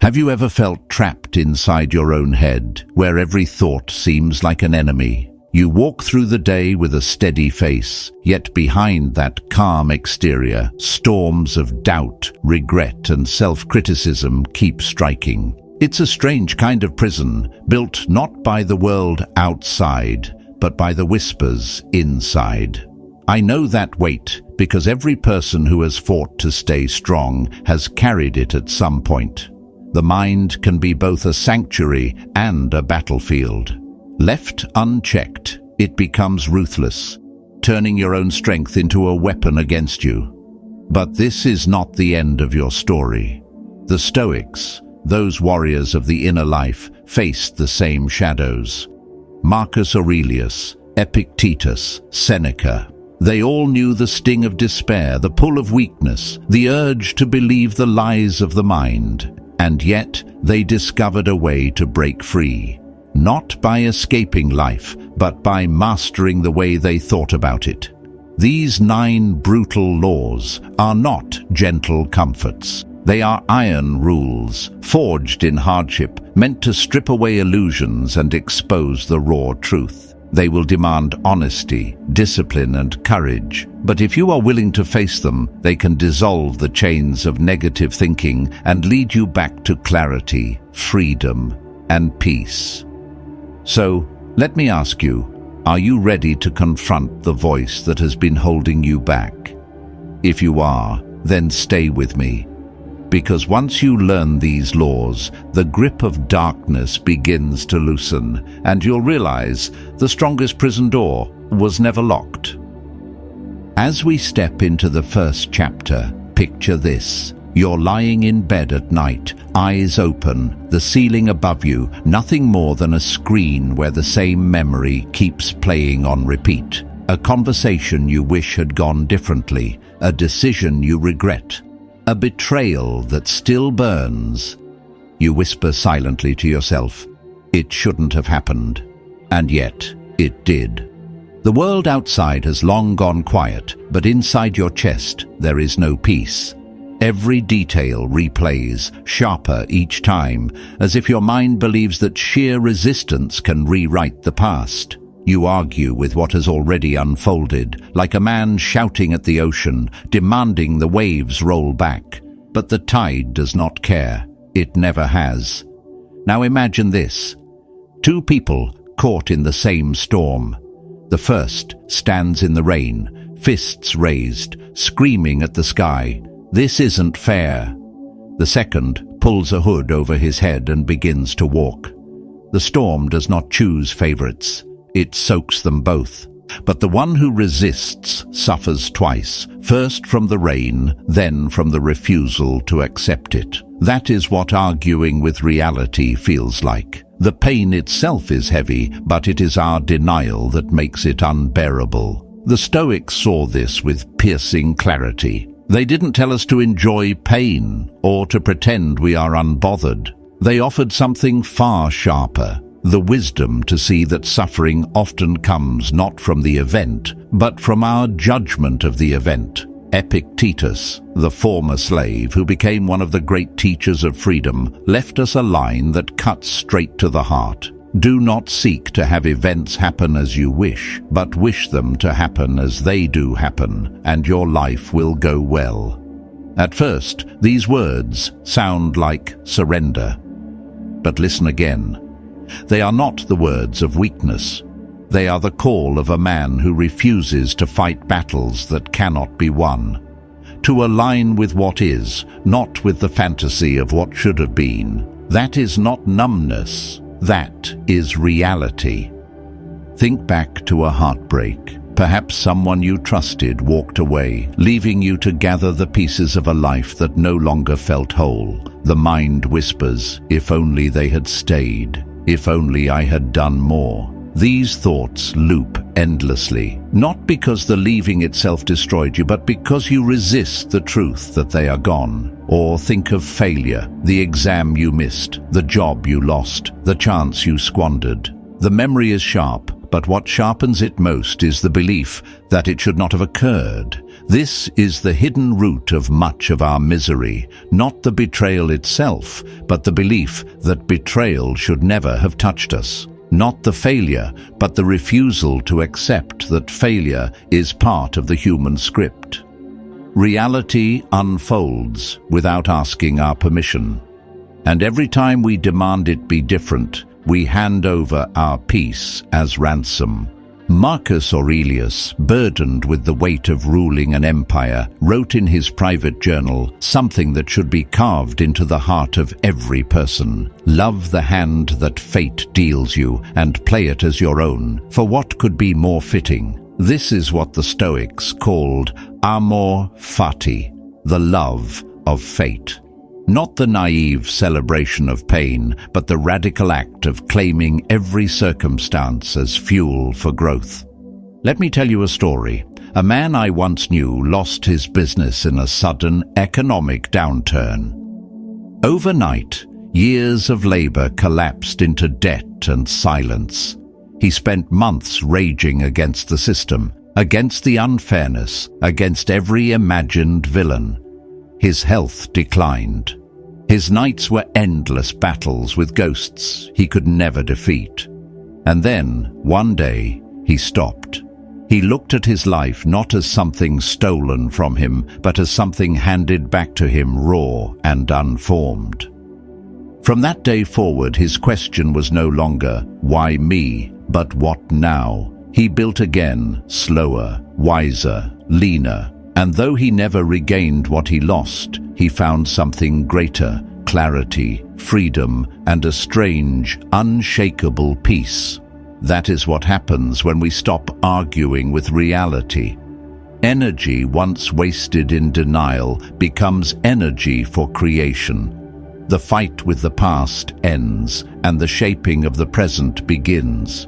Have you ever felt trapped inside your own head, where every thought seems like an enemy? You walk through the day with a steady face, yet behind that calm exterior, storms of doubt, regret, and self-criticism keep striking. It's a strange kind of prison, built not by the world outside, but by the whispers inside. I know that weight because every person who has fought to stay strong has carried it at some point. The mind can be both a sanctuary and a battlefield. Left unchecked, it becomes ruthless, turning your own strength into a weapon against you. But this is not the end of your story. The Stoics, those warriors of the inner life, faced the same shadows. Marcus Aurelius, Epictetus, Seneca. They all knew the sting of despair, the pull of weakness, the urge to believe the lies of the mind. And yet they discovered a way to break free. Not by escaping life, but by mastering the way they thought about it. These 9 brutal laws are not gentle comforts. They are iron rules, forged in hardship, meant to strip away illusions and expose the raw truth. They will demand honesty, discipline, and courage. But if you are willing to face them, they can dissolve the chains of negative thinking and lead you back to clarity, freedom, and peace. So, let me ask you, are you ready to confront the voice that has been holding you back? If you are, then stay with me. Because once you learn these laws, the grip of darkness begins to loosen, and you'll realize the strongest prison door was never locked. As we step into the first chapter, picture this. You're lying in bed at night, eyes open, the ceiling above you, nothing more than a screen where the same memory keeps playing on repeat. A conversation you wish had gone differently, a decision you regret, a betrayal that still burns. You whisper silently to yourself, it shouldn't have happened. And yet, it did. The world outside has long gone quiet, but inside your chest there is no peace. Every detail replays, sharper each time, as if your mind believes that sheer resistance can rewrite the past. You argue with what has already unfolded, like a man shouting at the ocean, demanding the waves roll back. But the tide does not care. It never has. Now imagine this. 2 people caught in the same storm. The first stands in the rain, fists raised, screaming at the sky. This isn't fair. The second pulls a hood over his head and begins to walk. The storm does not choose favorites. It soaks them both. But the one who resists suffers twice, first from the rain, then from the refusal to accept it. That is what arguing with reality feels like. The pain itself is heavy, but it is our denial that makes it unbearable. The Stoics saw this with piercing clarity. They didn't tell us to enjoy pain or to pretend we are unbothered. They offered something far sharper, the wisdom to see that suffering often comes not from the event, but from our judgment of the event. Epictetus, the former slave who became one of the great teachers of freedom, left us a line that cuts straight to the heart. Do not seek to have events happen as you wish, but wish them to happen as they do happen, and your life will go well. At first, these words sound like surrender. But listen again. They are not the words of weakness. They are the call of a man who refuses to fight battles that cannot be won. To align with what is, not with the fantasy of what should have been. That is not numbness. That is reality. Think back to a heartbreak. Perhaps someone you trusted walked away, leaving you to gather the pieces of a life that no longer felt whole. The mind whispers, if only they had stayed, if only I had done more. These thoughts loop endlessly, not because the leaving itself destroyed you, but because you resist the truth that they are gone. Or think of failure, the exam you missed, the job you lost, the chance you squandered. The memory is sharp, but what sharpens it most is the belief that it should not have occurred. This is the hidden root of much of our misery, not the betrayal itself, but the belief that betrayal should never have touched us. Not the failure, but the refusal to accept that failure is part of the human script. Reality unfolds without asking our permission. And every time we demand it be different, we hand over our peace as ransom. Marcus Aurelius, burdened with the weight of ruling an empire, wrote in his private journal something that should be carved into the heart of every person. Love the hand that fate deals you and play it as your own, for what could be more fitting? This is what the Stoics called amor fati, the love of fate. Not the naive celebration of pain, but the radical act of claiming every circumstance as fuel for growth. Let me tell you a story. A man I once knew lost his business in a sudden economic downturn. Overnight, years of labor collapsed into debt and silence. He spent months raging against the system, against the unfairness, against every imagined villain. His health declined. His nights were endless battles with ghosts he could never defeat. And then, one day, he stopped. He looked at his life not as something stolen from him, but as something handed back to him raw and unformed. From that day forward, his question was no longer, "Why me?" but "What now?" He built again, slower, wiser, leaner. And though he never regained what he lost, he found something greater: clarity, freedom, and a strange, unshakable peace. That is what happens when we stop arguing with reality. Energy once wasted in denial becomes energy for creation. The fight with the past ends, and the shaping of the present begins.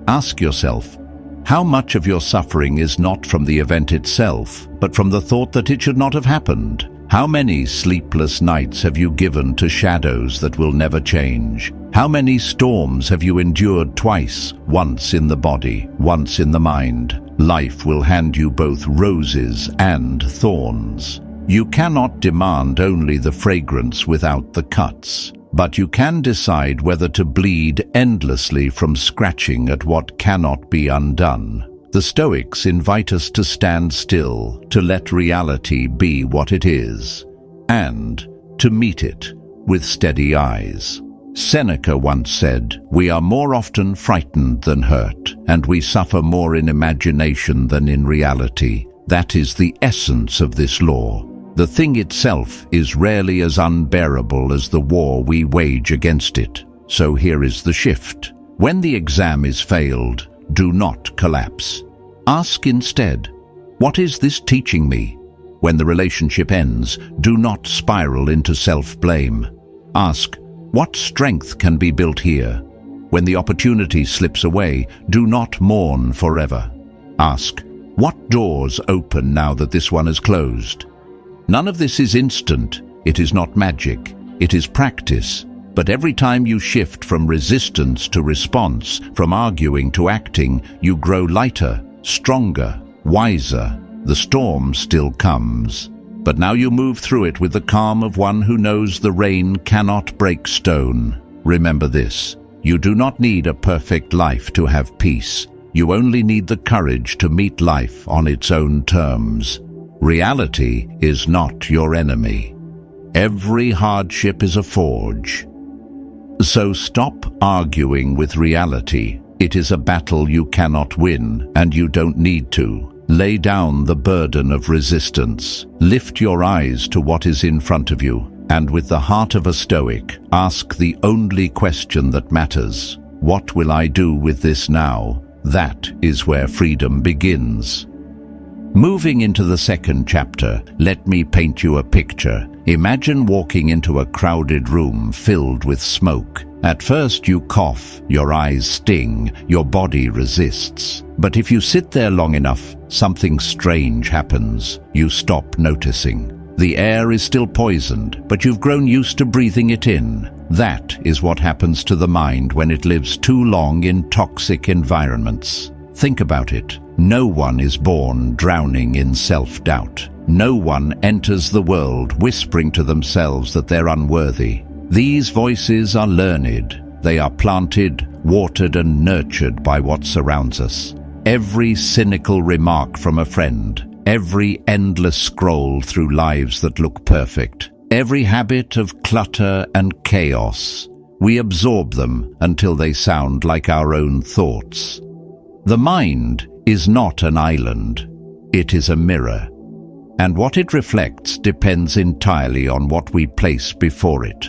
Ask yourself, how much of your suffering is not from the event itself, but from the thought that it should not have happened? How many sleepless nights have you given to shadows that will never change? How many storms have you endured twice, once in the body, once in the mind? Life will hand you both roses and thorns. You cannot demand only the fragrance without the cuts. But you can decide whether to bleed endlessly from scratching at what cannot be undone. The Stoics invite us to stand still, to let reality be what it is, and to meet it with steady eyes. Seneca once said, "We are more often frightened than hurt, and we suffer more in imagination than in reality." That is the essence of this law. The thing itself is rarely as unbearable as the war we wage against it. So here is the shift. When the exam is failed, do not collapse. Ask instead, what is this teaching me? When the relationship ends, do not spiral into self-blame. Ask, what strength can be built here? When the opportunity slips away, do not mourn forever. Ask, what doors open now that this one is closed? None of this is instant. It is not magic. It is practice. But every time you shift from resistance to response, from arguing to acting, you grow lighter, stronger, wiser. The storm still comes, but now you move through it with the calm of one who knows the rain cannot break stone. Remember this: you do not need a perfect life to have peace. You only need the courage to meet life on its own terms. Reality is not your enemy. Every hardship is a forge. So stop arguing with reality. It is a battle you cannot win, and you don't need to. Lay down the burden of resistance. Lift your eyes to what is in front of you, and with the heart of a Stoic, ask the only question that matters. What will I do with this now? That is where freedom begins. Moving into the second chapter, let me paint you a picture. Imagine walking into a crowded room filled with smoke. At first you cough, your eyes sting, your body resists. But if you sit there long enough, something strange happens. You stop noticing. The air is still poisoned, but you've grown used to breathing it in. That is what happens to the mind when it lives too long in toxic environments. Think about it. No one is born drowning in self-doubt. No one enters the world whispering to themselves that they're unworthy. These voices are learned. They are planted, watered, and nurtured by what surrounds us. Every cynical remark from a friend, every endless scroll through lives that look perfect, every habit of clutter and chaos, we absorb them until they sound like our own thoughts. The mind is not an island. It is a mirror. And what it reflects depends entirely on what we place before it.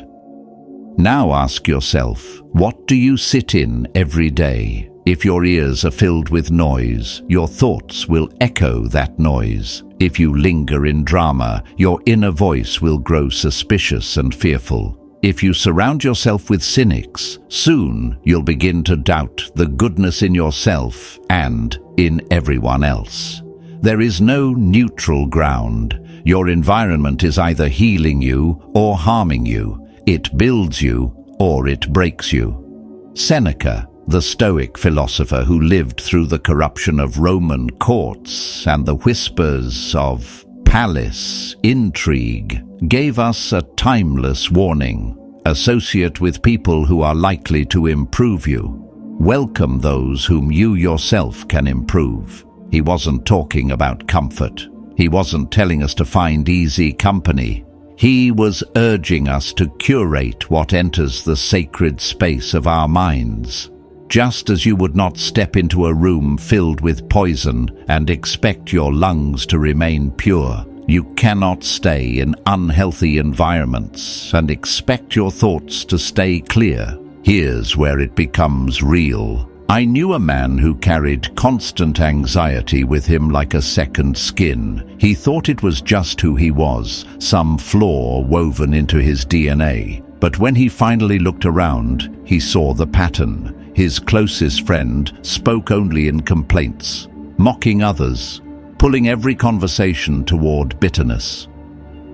Now ask yourself, what do you sit in every day? If your ears are filled with noise, your thoughts will echo that noise. If you linger in drama, your inner voice will grow suspicious and fearful. If you surround yourself with cynics, soon you'll begin to doubt the goodness in yourself and in everyone else. There is no neutral ground. Your environment is either healing you or harming you. It builds you or it breaks you. Seneca, the Stoic philosopher who lived through the corruption of Roman courts and the whispers of palace intrigue, gave us a timeless warning. Associate with people who are likely to improve you. Welcome those whom you yourself can improve. He wasn't talking about comfort. He wasn't telling us to find easy company. He was urging us to curate what enters the sacred space of our minds. Just as you would not step into a room filled with poison and expect your lungs to remain pure, you cannot stay in unhealthy environments and expect your thoughts to stay clear. Here's where it becomes real. I knew a man who carried constant anxiety with him like a second skin. He thought it was just who he was, some flaw woven into his DNA. But when he finally looked around, he saw the pattern. His closest friend spoke only in complaints, mocking others, pulling every conversation toward bitterness.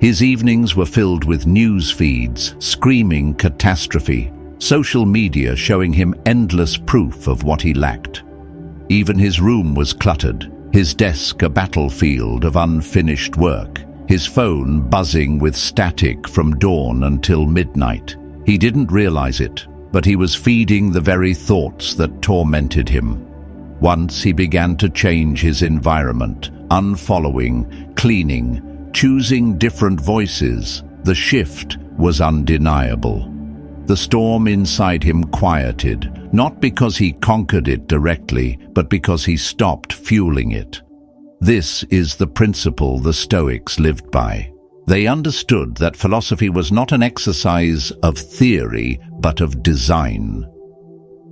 His evenings were filled with news feeds, screaming catastrophe, social media showing him endless proof of what he lacked. Even his room was cluttered, his desk a battlefield of unfinished work, his phone buzzing with static from dawn until midnight. He didn't realize it, but he was feeding the very thoughts that tormented him. Once he began to change his environment, unfollowing, cleaning, choosing different voices. The shift was undeniable. The storm inside him quieted, not because he conquered it directly, but because he stopped fueling it. This is the principle the Stoics lived by. They understood that philosophy was not an exercise of theory, but of design.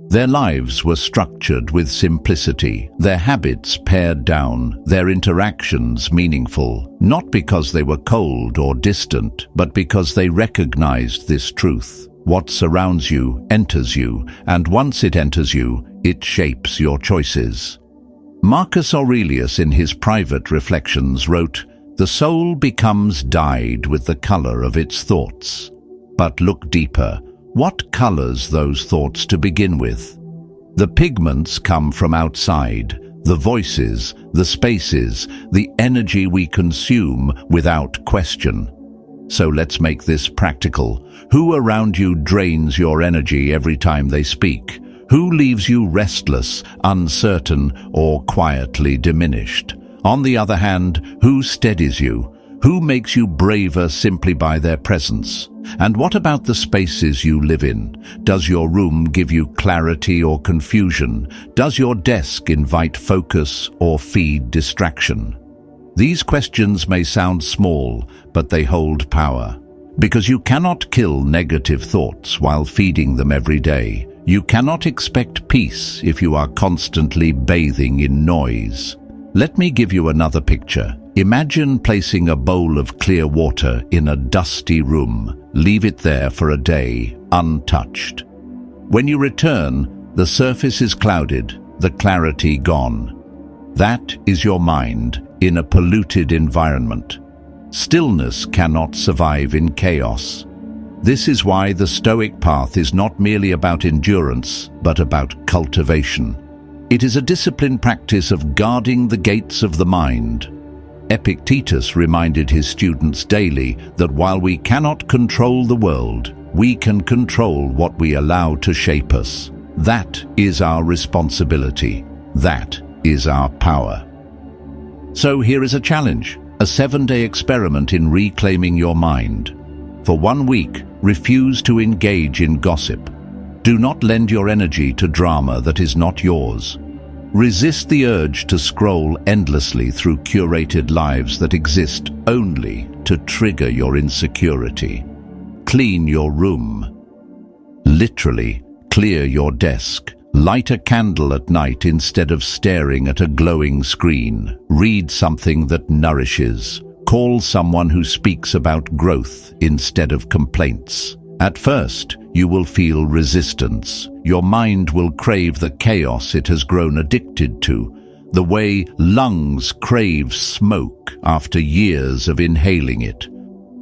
Their lives were structured with simplicity, their habits pared down, their interactions meaningful, not because they were cold or distant, but because they recognized this truth. What surrounds you enters you, and once it enters you, it shapes your choices. Marcus Aurelius, in his private reflections, wrote, "The soul becomes dyed with the color of its thoughts." But look deeper. What colors those thoughts to begin with? The pigments come from outside, the voices, the spaces, the energy we consume without question. So let's make this practical. Who around you drains your energy every time they speak? Who leaves you restless, uncertain, or quietly diminished? On the other hand, who steadies you? Who makes you braver simply by their presence? And what about the spaces you live in? Does your room give you clarity or confusion? Does your desk invite focus or feed distraction? These questions may sound small, but they hold power. Because you cannot kill negative thoughts while feeding them every day. You cannot expect peace if you are constantly bathing in noise. Let me give you another picture. Imagine placing a bowl of clear water in a dusty room. Leave it there for a day, untouched. When you return, the surface is clouded, the clarity gone. That is your mind in a polluted environment. Stillness cannot survive in chaos. This is why the Stoic path is not merely about endurance, but about cultivation. It is a disciplined practice of guarding the gates of the mind. Epictetus reminded his students daily that while we cannot control the world, we can control what we allow to shape us. That is our responsibility. That is our power. So here is a challenge, a 7-day experiment in reclaiming your mind. For 1 week, refuse to engage in gossip. Do not lend your energy to drama that is not yours. Resist the urge to scroll endlessly through curated lives that exist only to trigger your insecurity. Clean your room. Literally, clear your desk. Light a candle at night instead of staring at a glowing screen. Read something that nourishes. Call someone who speaks about growth instead of complaints. At first, you will feel resistance. Your mind will crave the chaos it has grown addicted to, the way lungs crave smoke after years of inhaling it.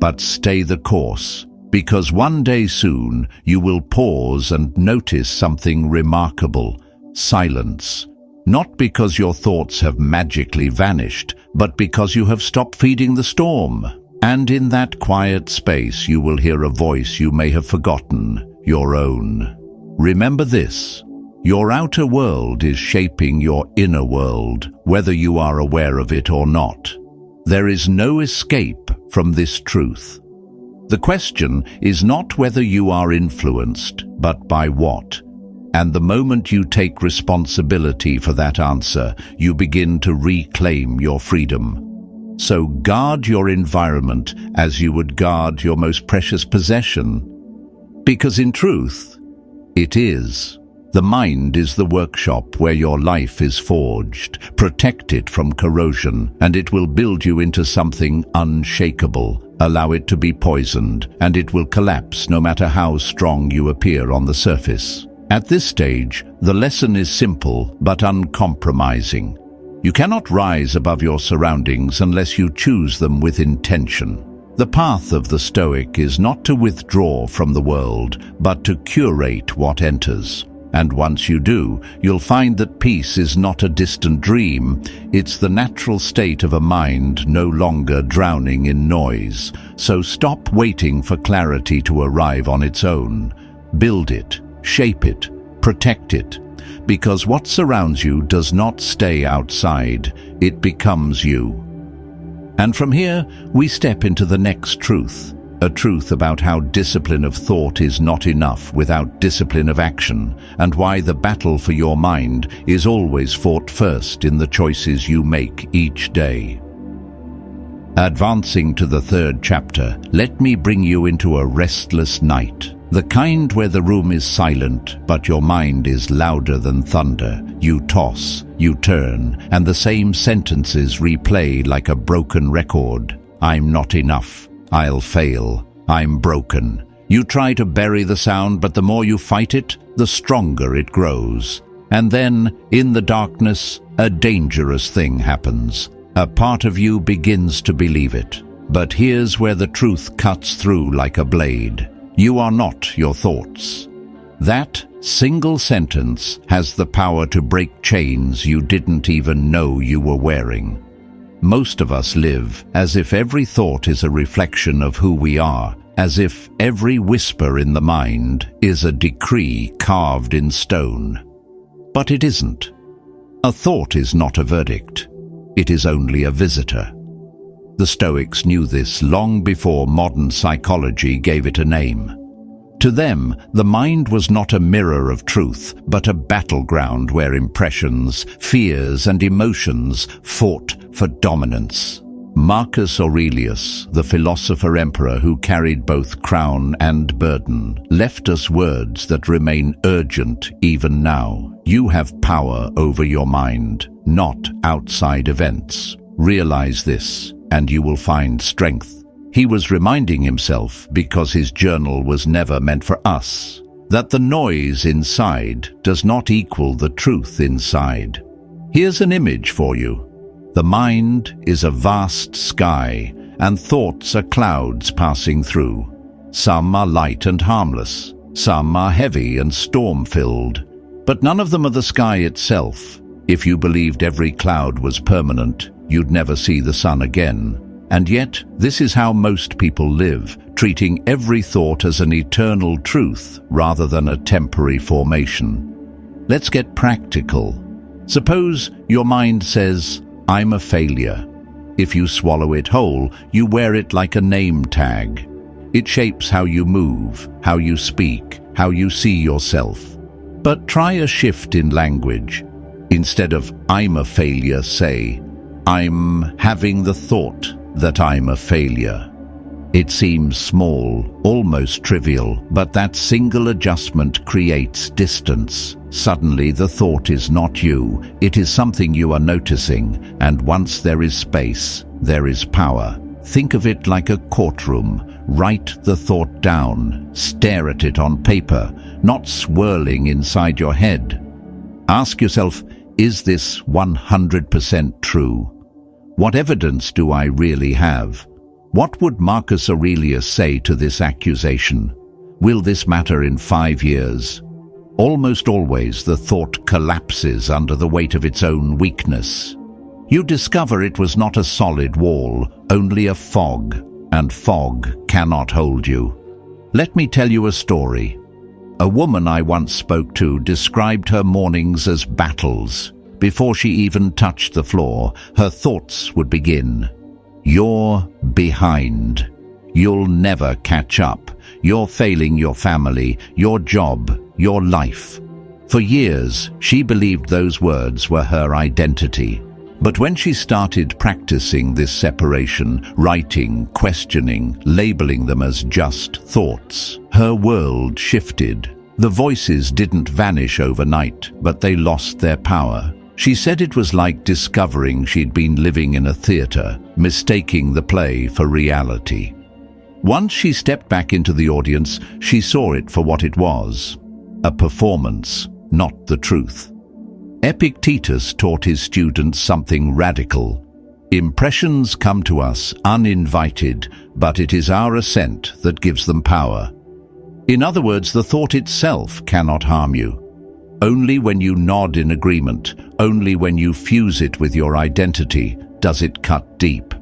But stay the course, because one day soon you will pause and notice something remarkable: silence. Not because your thoughts have magically vanished, but because you have stopped feeding the storm. And in that quiet space you will hear a voice you may have forgotten, your own. Remember this: your outer world is shaping your inner world, whether you are aware of it or not. There is no escape from this truth. The question is not whether you are influenced, but by what. And the moment you take responsibility for that answer, you begin to reclaim your freedom. So guard your environment as you would guard your most precious possession. Because in truth, it is. The mind is the workshop where your life is forged. Protect it from corrosion, and it will build you into something unshakable. Allow it to be poisoned, and it will collapse no matter how strong you appear on the surface. At this stage, the lesson is simple but uncompromising. You cannot rise above your surroundings unless you choose them with intention. The path of the Stoic is not to withdraw from the world, but to curate what enters. And once you do, you'll find that peace is not a distant dream. It's the natural state of a mind no longer drowning in noise. So stop waiting for clarity to arrive on its own. Build it, shape it, protect it. Because what surrounds you does not stay outside, it becomes you. And from here, we step into the next truth, a truth about how discipline of thought is not enough without discipline of action, and why the battle for your mind is always fought first in the choices you make each day. Advancing to the 3rd chapter, let me bring you into a restless night. The kind where the room is silent, but your mind is louder than thunder. You toss, you turn, and the same sentences replay like a broken record. I'm not enough. I'll fail. I'm broken. You try to bury the sound, but the more you fight it, the stronger it grows. And then, in the darkness, a dangerous thing happens. A part of you begins to believe it. But here's where the truth cuts through like a blade. You are not your thoughts. That single sentence has the power to break chains you didn't even know you were wearing. Most of us live as if every thought is a reflection of who we are, as if every whisper in the mind is a decree carved in stone. But it isn't. A thought is not a verdict. It is only a visitor. The Stoics knew this long before modern psychology gave it a name. To them, the mind was not a mirror of truth, but a battleground where impressions, fears, and emotions fought for dominance. Marcus Aurelius, the philosopher emperor who carried both crown and burden, left us words that remain urgent even now. You have power over your mind, not outside events. Realize this, and you will find strength. He was reminding himself, because his journal was never meant for us, that the noise inside does not equal the truth inside. Here's an image for you. The mind is a vast sky, and thoughts are clouds passing through. Some are light and harmless. Some are heavy and storm-filled. But none of them are the sky itself. If you believed every cloud was permanent, you'd never see the sun again. And yet, this is how most people live, treating every thought as an eternal truth rather than a temporary formation. Let's get practical. Suppose your mind says, "I'm a failure." If you swallow it whole, you wear it like a name tag. It shapes how you move, how you speak, how you see yourself. But try a shift in language. Instead of "I'm a failure," say, "I'm having the thought that I'm a failure." It seems small, almost trivial, but that single adjustment creates distance. Suddenly the thought is not you, it is something you are noticing, and once there is space, there is power. Think of it like a courtroom. Write the thought down, stare at it on paper, not swirling inside your head. Ask yourself, is this 100% true? What evidence do I really have? What would Marcus Aurelius say to this accusation? Will this matter in 5 years? Almost always the thought collapses under the weight of its own weakness. You discover it was not a solid wall, only a fog, and fog cannot hold you. Let me tell you a story. A woman I once spoke to described her mornings as battles. Before she even touched the floor, her thoughts would begin. You're behind. You'll never catch up. You're failing your family, your job, your life. For years, she believed those words were her identity. But when she started practicing this separation, writing, questioning, labeling them as just thoughts, her world shifted. The voices didn't vanish overnight, but they lost their power. She said it was like discovering she'd been living in a theater, mistaking the play for reality. Once she stepped back into the audience, she saw it for what it was, a performance, not the truth. Epictetus taught his students something radical. Impressions come to us uninvited, but it is our assent that gives them power. In other words, the thought itself cannot harm you. Only when you nod in agreement, only when you fuse it with your identity, does it cut deep.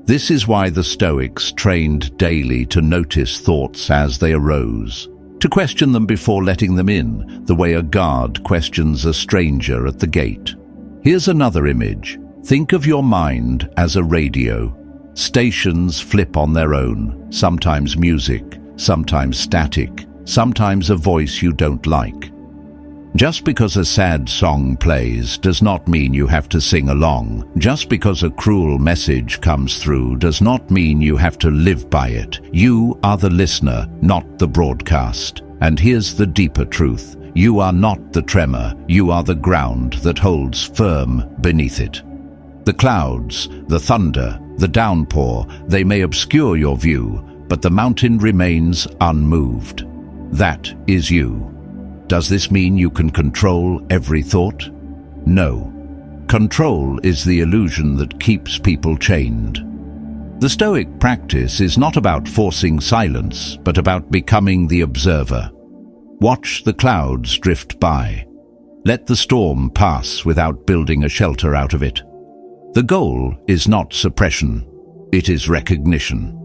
This is why the Stoics trained daily to notice thoughts as they arose, to question them before letting them in, the way a guard questions a stranger at the gate. Here's another image. Think of your mind as a radio. Stations flip on their own, sometimes music, sometimes static, sometimes a voice you don't like. Just because a sad song plays does not mean you have to sing along. Just because a cruel message comes through does not mean you have to live by it. You are the listener, not the broadcast. And here's the deeper truth. You are not the tremor. You are the ground that holds firm beneath it. The clouds, the thunder, the downpour, they may obscure your view, but the mountain remains unmoved. That is you. Does this mean you can control every thought? No. Control is the illusion that keeps people chained. The Stoic practice is not about forcing silence, but about becoming the observer. Watch the clouds drift by. Let the storm pass without building a shelter out of it. The goal is not suppression, it is recognition.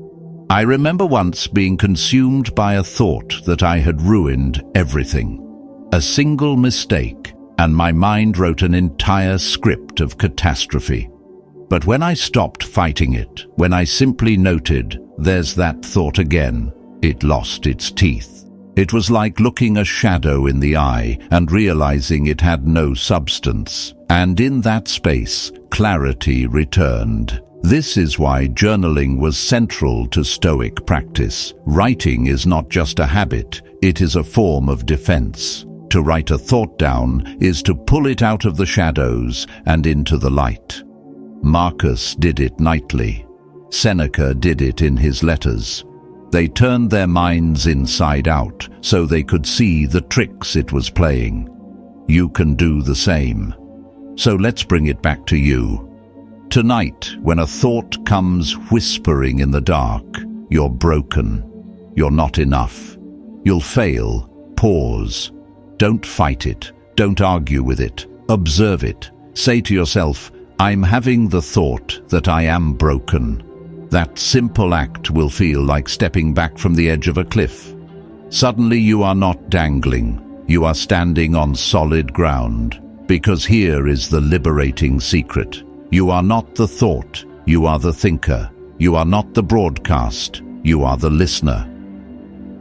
I remember once being consumed by a thought that I had ruined everything. A single mistake, and my mind wrote an entire script of catastrophe. But when I stopped fighting it, when I simply noted, there's that thought again, it lost its teeth. It was like looking a shadow in the eye and realizing it had no substance. And in that space, clarity returned. This is why journaling was central to Stoic practice. Writing is not just a habit, it is a form of defense. To write a thought down is to pull it out of the shadows and into the light. Marcus did it nightly. Seneca did it in his letters. They turned their minds inside out so they could see the tricks it was playing. You can do the same. So let's bring it back to you. Tonight, when a thought comes whispering in the dark, you're broken. you're not enough. You'll fail. Pause. Don't fight it. Don't argue with it. Observe it. Say to yourself, I'm having the thought that I am broken. That simple act will feel like stepping back from the edge of a cliff. Suddenly you are not dangling. You are standing on solid ground. Because here is the liberating secret. You are not the thought. You are the thinker. You are not the broadcast. You are the listener.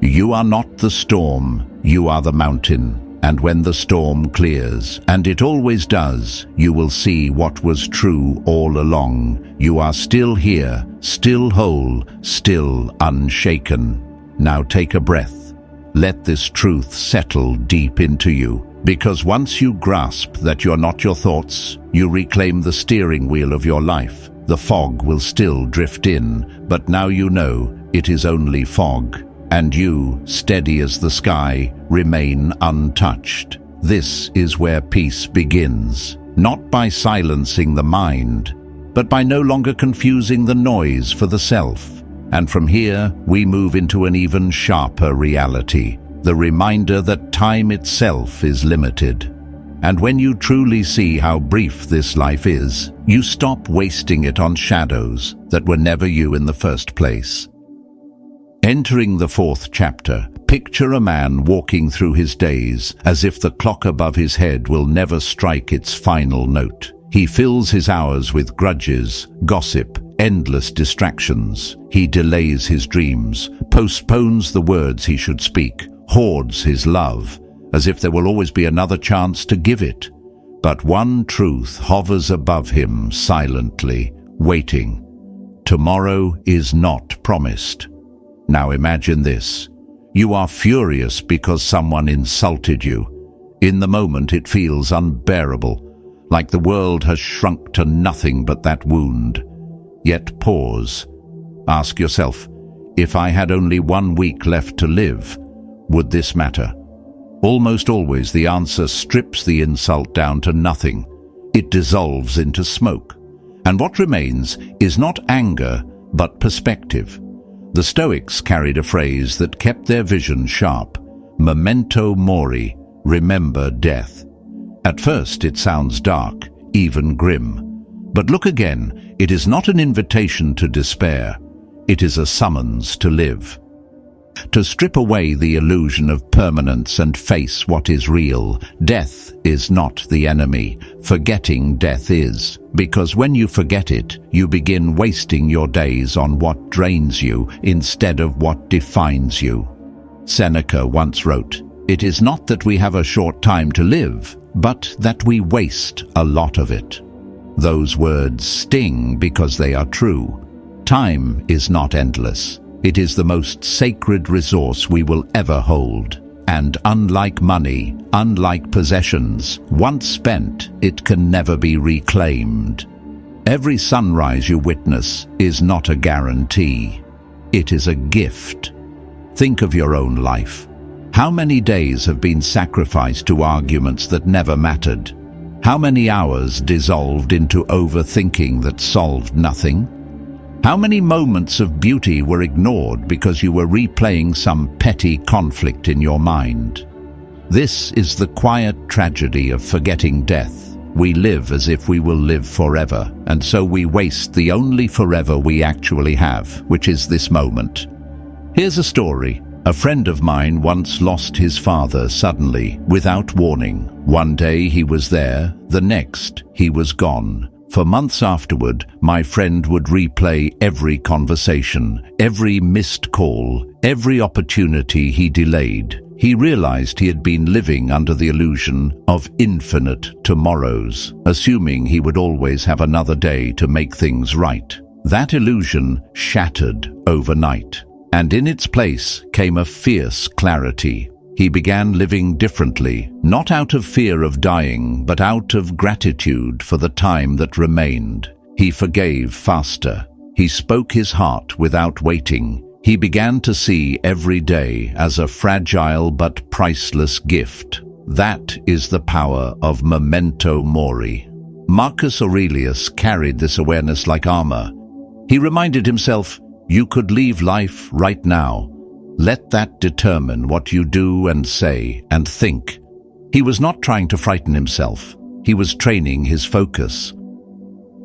You are not the storm. You are the mountain. And when the storm clears, and it always does, you will see what was true all along. You are still here, still whole, still unshaken. Now take a breath. Let this truth settle deep into you. Because once you grasp that you're not your thoughts, you reclaim the steering wheel of your life. The fog will still drift in, but now you know it is only fog. And you, steady as the sky, remain untouched. This is where peace begins, not by silencing the mind, but by no longer confusing the noise for the self. And from here, we move into an even sharper reality, the reminder that time itself is limited. And when you truly see how brief this life is, you stop wasting it on shadows that were never you in the first place. Entering the fourth chapter, picture a man walking through his days as if the clock above his head will never strike its final note. He fills his hours with grudges, gossip, endless distractions. He delays his dreams, postpones the words he should speak, hoards his love, as if there will always be another chance to give it. But one truth hovers above him silently, waiting. Tomorrow is not promised. Now imagine this. You are furious because someone insulted you. In the moment it feels unbearable, like the world has shrunk to nothing but that wound. Yet pause. Ask yourself, if I had only 1 week left to live, would this matter? Almost always the answer strips the insult down to nothing. It dissolves into smoke. And what remains is not anger, but perspective. The Stoics carried a phrase that kept their vision sharp. Memento mori, remember death. At first it sounds dark, even grim. But look again, it is not an invitation to despair. It is a summons to live. To strip away the illusion of permanence and face what is real. Death is not the enemy. Forgetting death is. Because when you forget it, you begin wasting your days on what drains you instead of what defines you. Seneca once wrote, "It is not that we have a short time to live, but that we waste a lot of it." Those words sting because they are true. Time is not endless. It is the most sacred resource we will ever hold. And unlike money, unlike possessions, once spent, it can never be reclaimed. Every sunrise you witness is not a guarantee. It is a gift. Think of your own life. How many days have been sacrificed to arguments that never mattered? How many hours dissolved into overthinking that solved nothing? How many moments of beauty were ignored because you were replaying some petty conflict in your mind? This is the quiet tragedy of forgetting death. We live as if we will live forever, and so we waste the only forever we actually have, which is this moment. Here's a story. A friend of mine once lost his father suddenly, without warning. One day he was there, the next he was gone. For months afterward, my friend would replay every conversation, every missed call, every opportunity he delayed. He realized he had been living under the illusion of infinite tomorrows, assuming he would always have another day to make things right. That illusion shattered overnight, and in its place came a fierce clarity. He began living differently, not out of fear of dying, but out of gratitude for the time that remained. He forgave faster. He spoke his heart without waiting. He began to see every day as a fragile but priceless gift. That is the power of memento mori. Marcus Aurelius carried this awareness like armor. He reminded himself, you could leave life right now. Let that determine what you do and say and think. He was not trying to frighten himself. He was training his focus.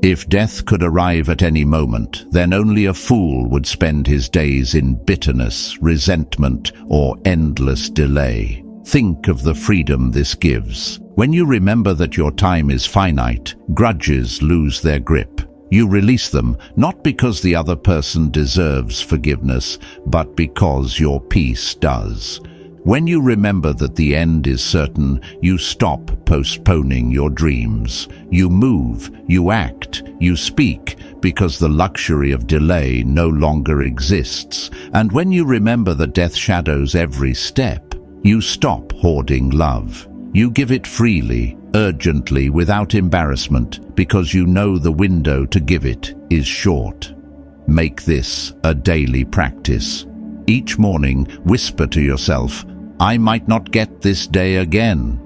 If death could arrive at any moment, then only a fool would spend his days in bitterness, resentment, or endless delay. Think of the freedom this gives. When you remember that your time is finite, grudges lose their grip. You release them, not because the other person deserves forgiveness, but because your peace does. When you remember that the end is certain, you stop postponing your dreams. You move, you act, you speak, because the luxury of delay no longer exists. And when you remember that death shadows every step, you stop hoarding love. You give it freely, urgently, without embarrassment, because you know the window to give it is short. Make this a daily practice. Each morning, whisper to yourself, "I might not get this day again."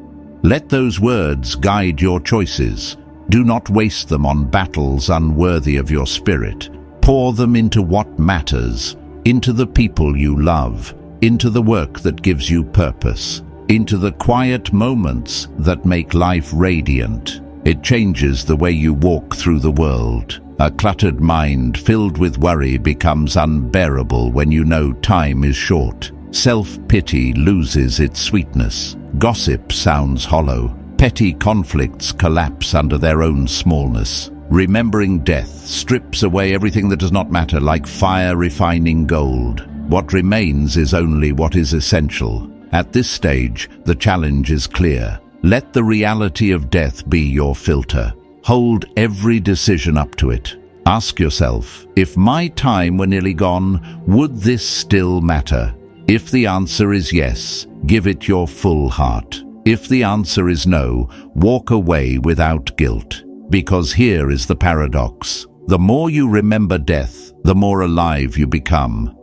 Let those words guide your choices. Do not waste them on battles unworthy of your spirit. Pour them into what matters, into the people you love, into the work that gives you purpose, into the quiet moments that make life radiant. It changes the way you walk through the world. A cluttered mind filled with worry becomes unbearable when you know time is short. Self-pity loses its sweetness. Gossip sounds hollow. Petty conflicts collapse under their own smallness. Remembering death strips away everything that does not matter, like fire refining gold. What remains is only what is essential. At this stage, the challenge is clear. Let the reality of death be your filter. Hold every decision up to it. Ask yourself, if my time were nearly gone, would this still matter? If the answer is yes, give it your full heart. If the answer is no, walk away without guilt. Because here is the paradox. The more you remember death, the more alive you become.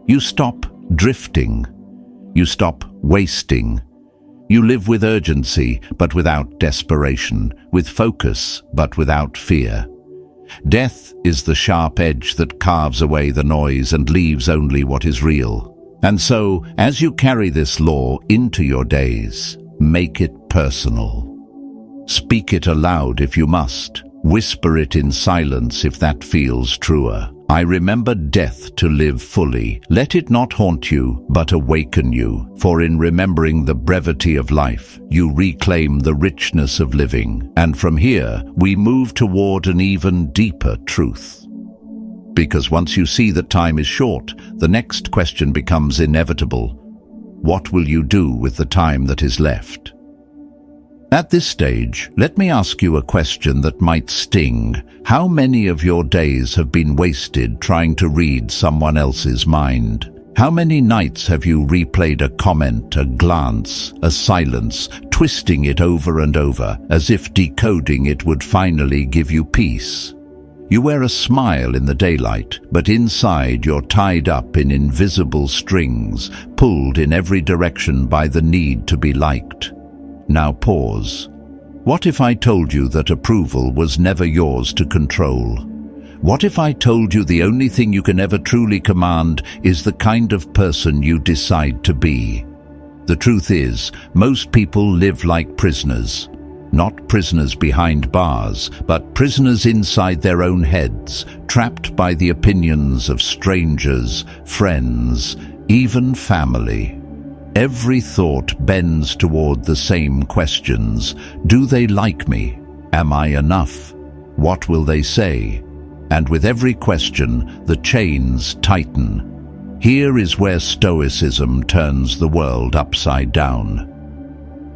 You stop drifting. You stop wasting. You live with urgency, but without desperation, with focus, but without fear. Death is the sharp edge that carves away the noise and leaves only what is real. And so, as you carry this law into your days, make it personal. Speak it aloud if you must. Whisper it in silence if that feels truer. I remember death to live fully. Let it not haunt you, but awaken you. For in remembering the brevity of life, you reclaim the richness of living. And from here, we move toward an even deeper truth. Because once you see that time is short, the next question becomes inevitable. What will you do with the time that is left? At this stage, let me ask you a question that might sting. How many of your days have been wasted trying to read someone else's mind? How many nights have you replayed a comment, a glance, a silence, twisting it over and over, as if decoding it would finally give you peace? You wear a smile in the daylight, but inside you're tied up in invisible strings, pulled in every direction by the need to be liked. Now pause. What if I told you that approval was never yours to control? What if I told you the only thing you can ever truly command is the kind of person you decide to be? The truth is, most people live like prisoners. Not prisoners behind bars, but prisoners inside their own heads, trapped by the opinions of strangers, friends, even family. Every thought bends toward the same questions. Do they like me? Am I enough? What will they say? And with every question, the chains tighten. Here is where Stoicism turns the world upside down.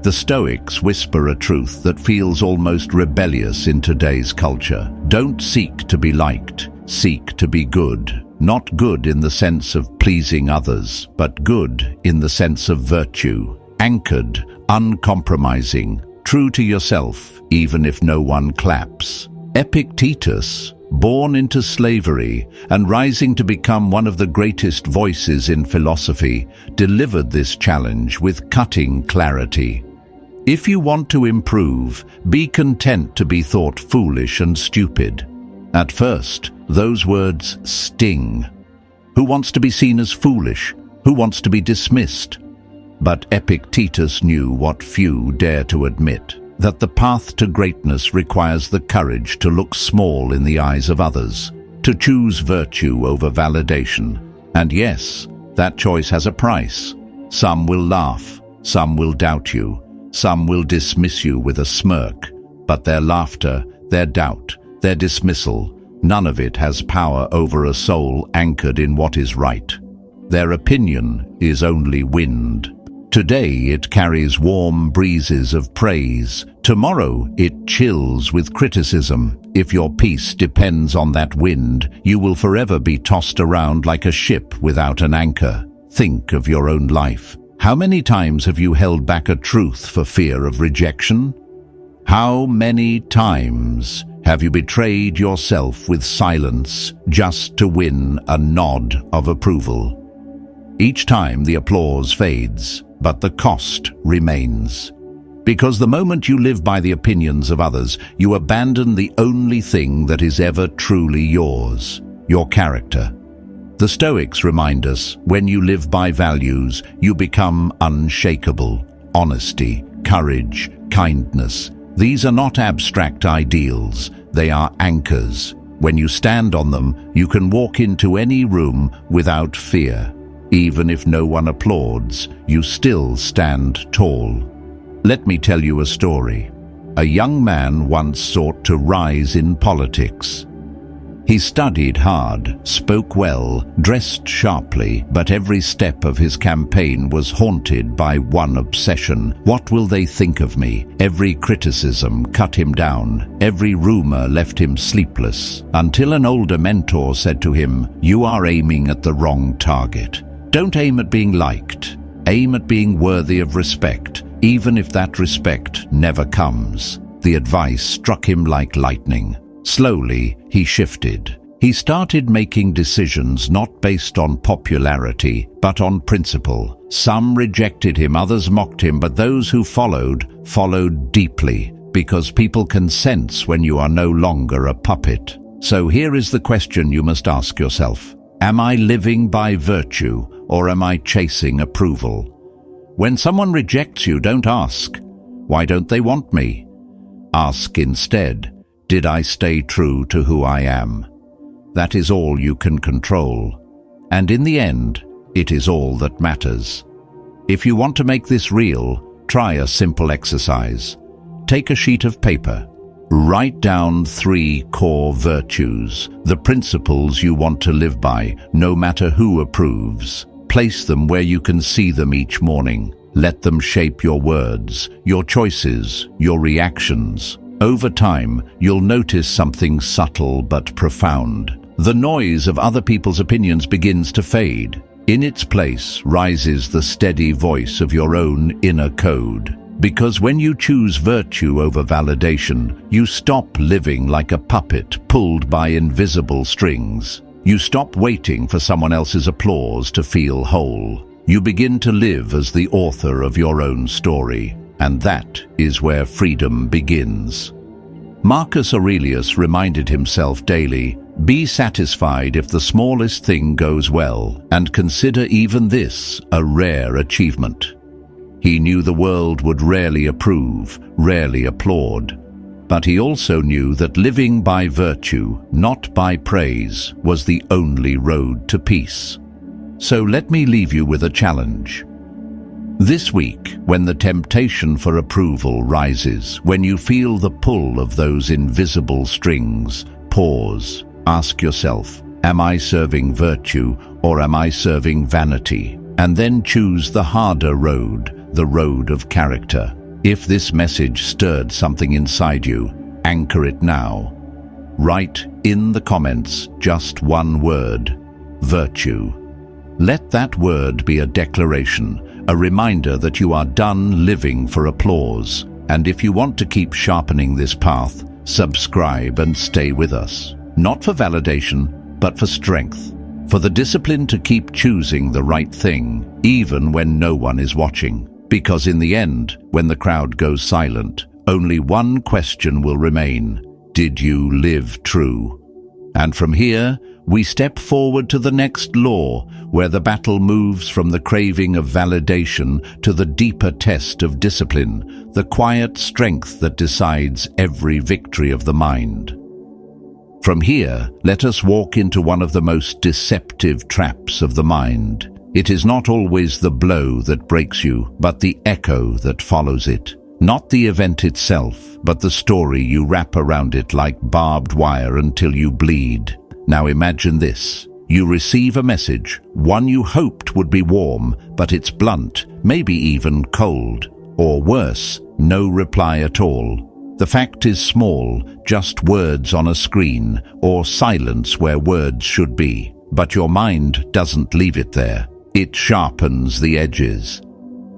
The Stoics whisper a truth that feels almost rebellious in today's culture. Don't seek to be liked, seek to be good. Not good in the sense of pleasing others, but good in the sense of virtue. Anchored, uncompromising, true to yourself, even if no one claps. Epictetus, born into slavery and rising to become one of the greatest voices in philosophy, delivered this challenge with cutting clarity. If you want to improve, be content to be thought foolish and stupid. At first, those words sting. Who wants to be seen as foolish? Who wants to be dismissed? But Epictetus knew what few dare to admit, that the path to greatness requires the courage to look small in the eyes of others, to choose virtue over validation. And yes, that choice has a price. Some will laugh, some will doubt you, some will dismiss you with a smirk, but their laughter, their doubt, their dismissal, none of it has power over a soul anchored in what is right. Their opinion is only wind. Today it carries warm breezes of praise. Tomorrow it chills with criticism. If your peace depends on that wind, you will forever be tossed around like a ship without an anchor. Think of your own life. How many times have you held back a truth for fear of rejection? How many times have you betrayed yourself with silence just to win a nod of approval? Each time the applause fades, but the cost remains. Because the moment you live by the opinions of others, you abandon the only thing that is ever truly yours, your character. The Stoics remind us, when you live by values, you become unshakable. Honesty, courage, kindness. These are not abstract ideals, they are anchors. When you stand on them, you can walk into any room without fear. Even if no one applauds, you still stand tall. Let me tell you a story. A young man once sought to rise in politics. He studied hard, spoke well, dressed sharply, but every step of his campaign was haunted by one obsession. What will they think of me? Every criticism cut him down. Every rumor left him sleepless, until an older mentor said to him, "You are aiming at the wrong target. Don't aim at being liked. Aim at being worthy of respect, even if that respect never comes." The advice struck him like lightning. Slowly, he shifted. He started making decisions not based on popularity, but on principle. Some rejected him, others mocked him, but those who followed deeply, because people can sense when you are no longer a puppet. So here is the question you must ask yourself. Am I living by virtue, or am I chasing approval? When someone rejects you, don't ask, "Why don't they want me?" Ask instead, "Did I stay true to who I am?" That is all you can control. And in the end, it is all that matters. If you want to make this real, try a simple exercise. Take a sheet of paper. Write down 3 core virtues, the principles you want to live by, no matter who approves. Place them where you can see them each morning. Let them shape your words, your choices, your reactions. Over time, you'll notice something subtle but profound. The noise of other people's opinions begins to fade. In its place rises the steady voice of your own inner code. Because when you choose virtue over validation, you stop living like a puppet pulled by invisible strings. You stop waiting for someone else's applause to feel whole. You begin to live as the author of your own story. And that is where freedom begins. Marcus Aurelius reminded himself daily, "Be satisfied if the smallest thing goes well, and consider even this a rare achievement." He knew the world would rarely approve, rarely applaud. But he also knew that living by virtue, not by praise, was the only road to peace. So let me leave you with a challenge. This week, when the temptation for approval rises, when you feel the pull of those invisible strings, pause. Ask yourself, am I serving virtue or am I serving vanity? And then choose the harder road, the road of character. If this message stirred something inside you, anchor it now. Write in the comments just one word, virtue. Let that word be a declaration, a reminder that you are done living for applause. And if you want to keep sharpening this path, subscribe and stay with us. Not for validation, but for strength. For the discipline to keep choosing the right thing, even when no one is watching. Because in the end, when the crowd goes silent, only one question will remain. Did you live true? And from here, we step forward to the next law, where the battle moves from the craving of validation to the deeper test of discipline, the quiet strength that decides every victory of the mind. From here, let us walk into one of the most deceptive traps of the mind. It is not always the blow that breaks you, but the echo that follows it. Not the event itself, but the story you wrap around it like barbed wire until you bleed. Now imagine this. You receive a message, one you hoped would be warm, but it's blunt, maybe even cold. Or worse, no reply at all. The fact is small, just words on a screen, or silence where words should be. But your mind doesn't leave it there. It sharpens the edges.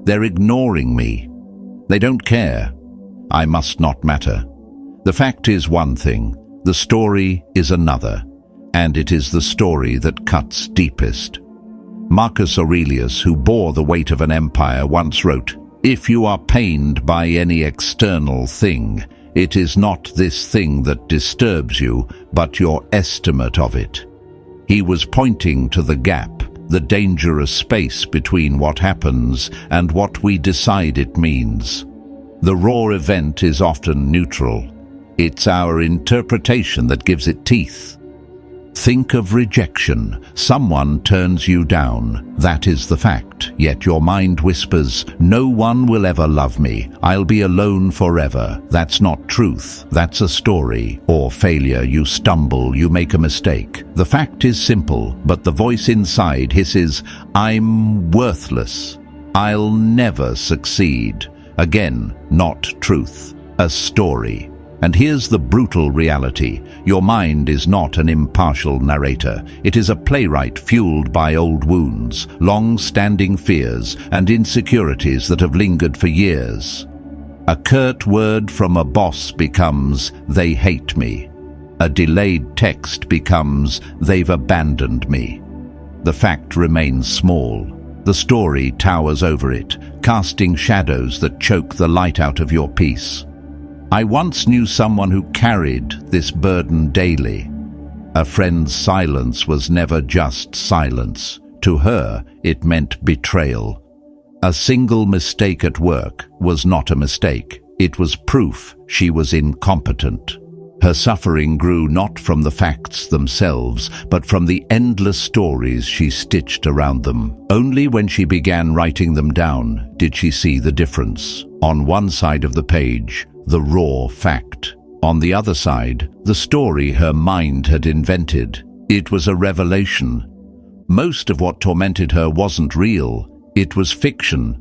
They're ignoring me. They don't care. I must not matter. The fact is one thing, the story is another, and it is the story that cuts deepest. Marcus Aurelius, who bore the weight of an empire, once wrote, "If you are pained by any external thing, it is not this thing that disturbs you, but your estimate of it." He was pointing to the gap, the dangerous space between what happens and what we decide it means. The raw event is often neutral. It's our interpretation that gives it teeth. Think of rejection. Someone turns you down. That is the fact. Yet your mind whispers, "No one will ever love me. I'll be alone forever." That's not truth. That's a story. Or failure. You stumble. You make a mistake. The fact is simple, but the voice inside hisses, "I'm worthless. I'll never succeed." Again, not truth. A story. And here's the brutal reality. Your mind is not an impartial narrator. It is a playwright fueled by old wounds, long-standing fears, and insecurities that have lingered for years. A curt word from a boss becomes, "They hate me." A delayed text becomes, "They've abandoned me." The fact remains small. The story towers over it, casting shadows that choke the light out of your peace. I once knew someone who carried this burden daily. A friend's silence was never just silence. To her, it meant betrayal. A single mistake at work was not a mistake. It was proof she was incompetent. Her suffering grew not from the facts themselves, but from the endless stories she stitched around them. Only when she began writing them down did she see the difference. On one side of the page, the raw fact. On the other side, the story her mind had invented. It was a revelation. Most of what tormented her wasn't real. It was fiction.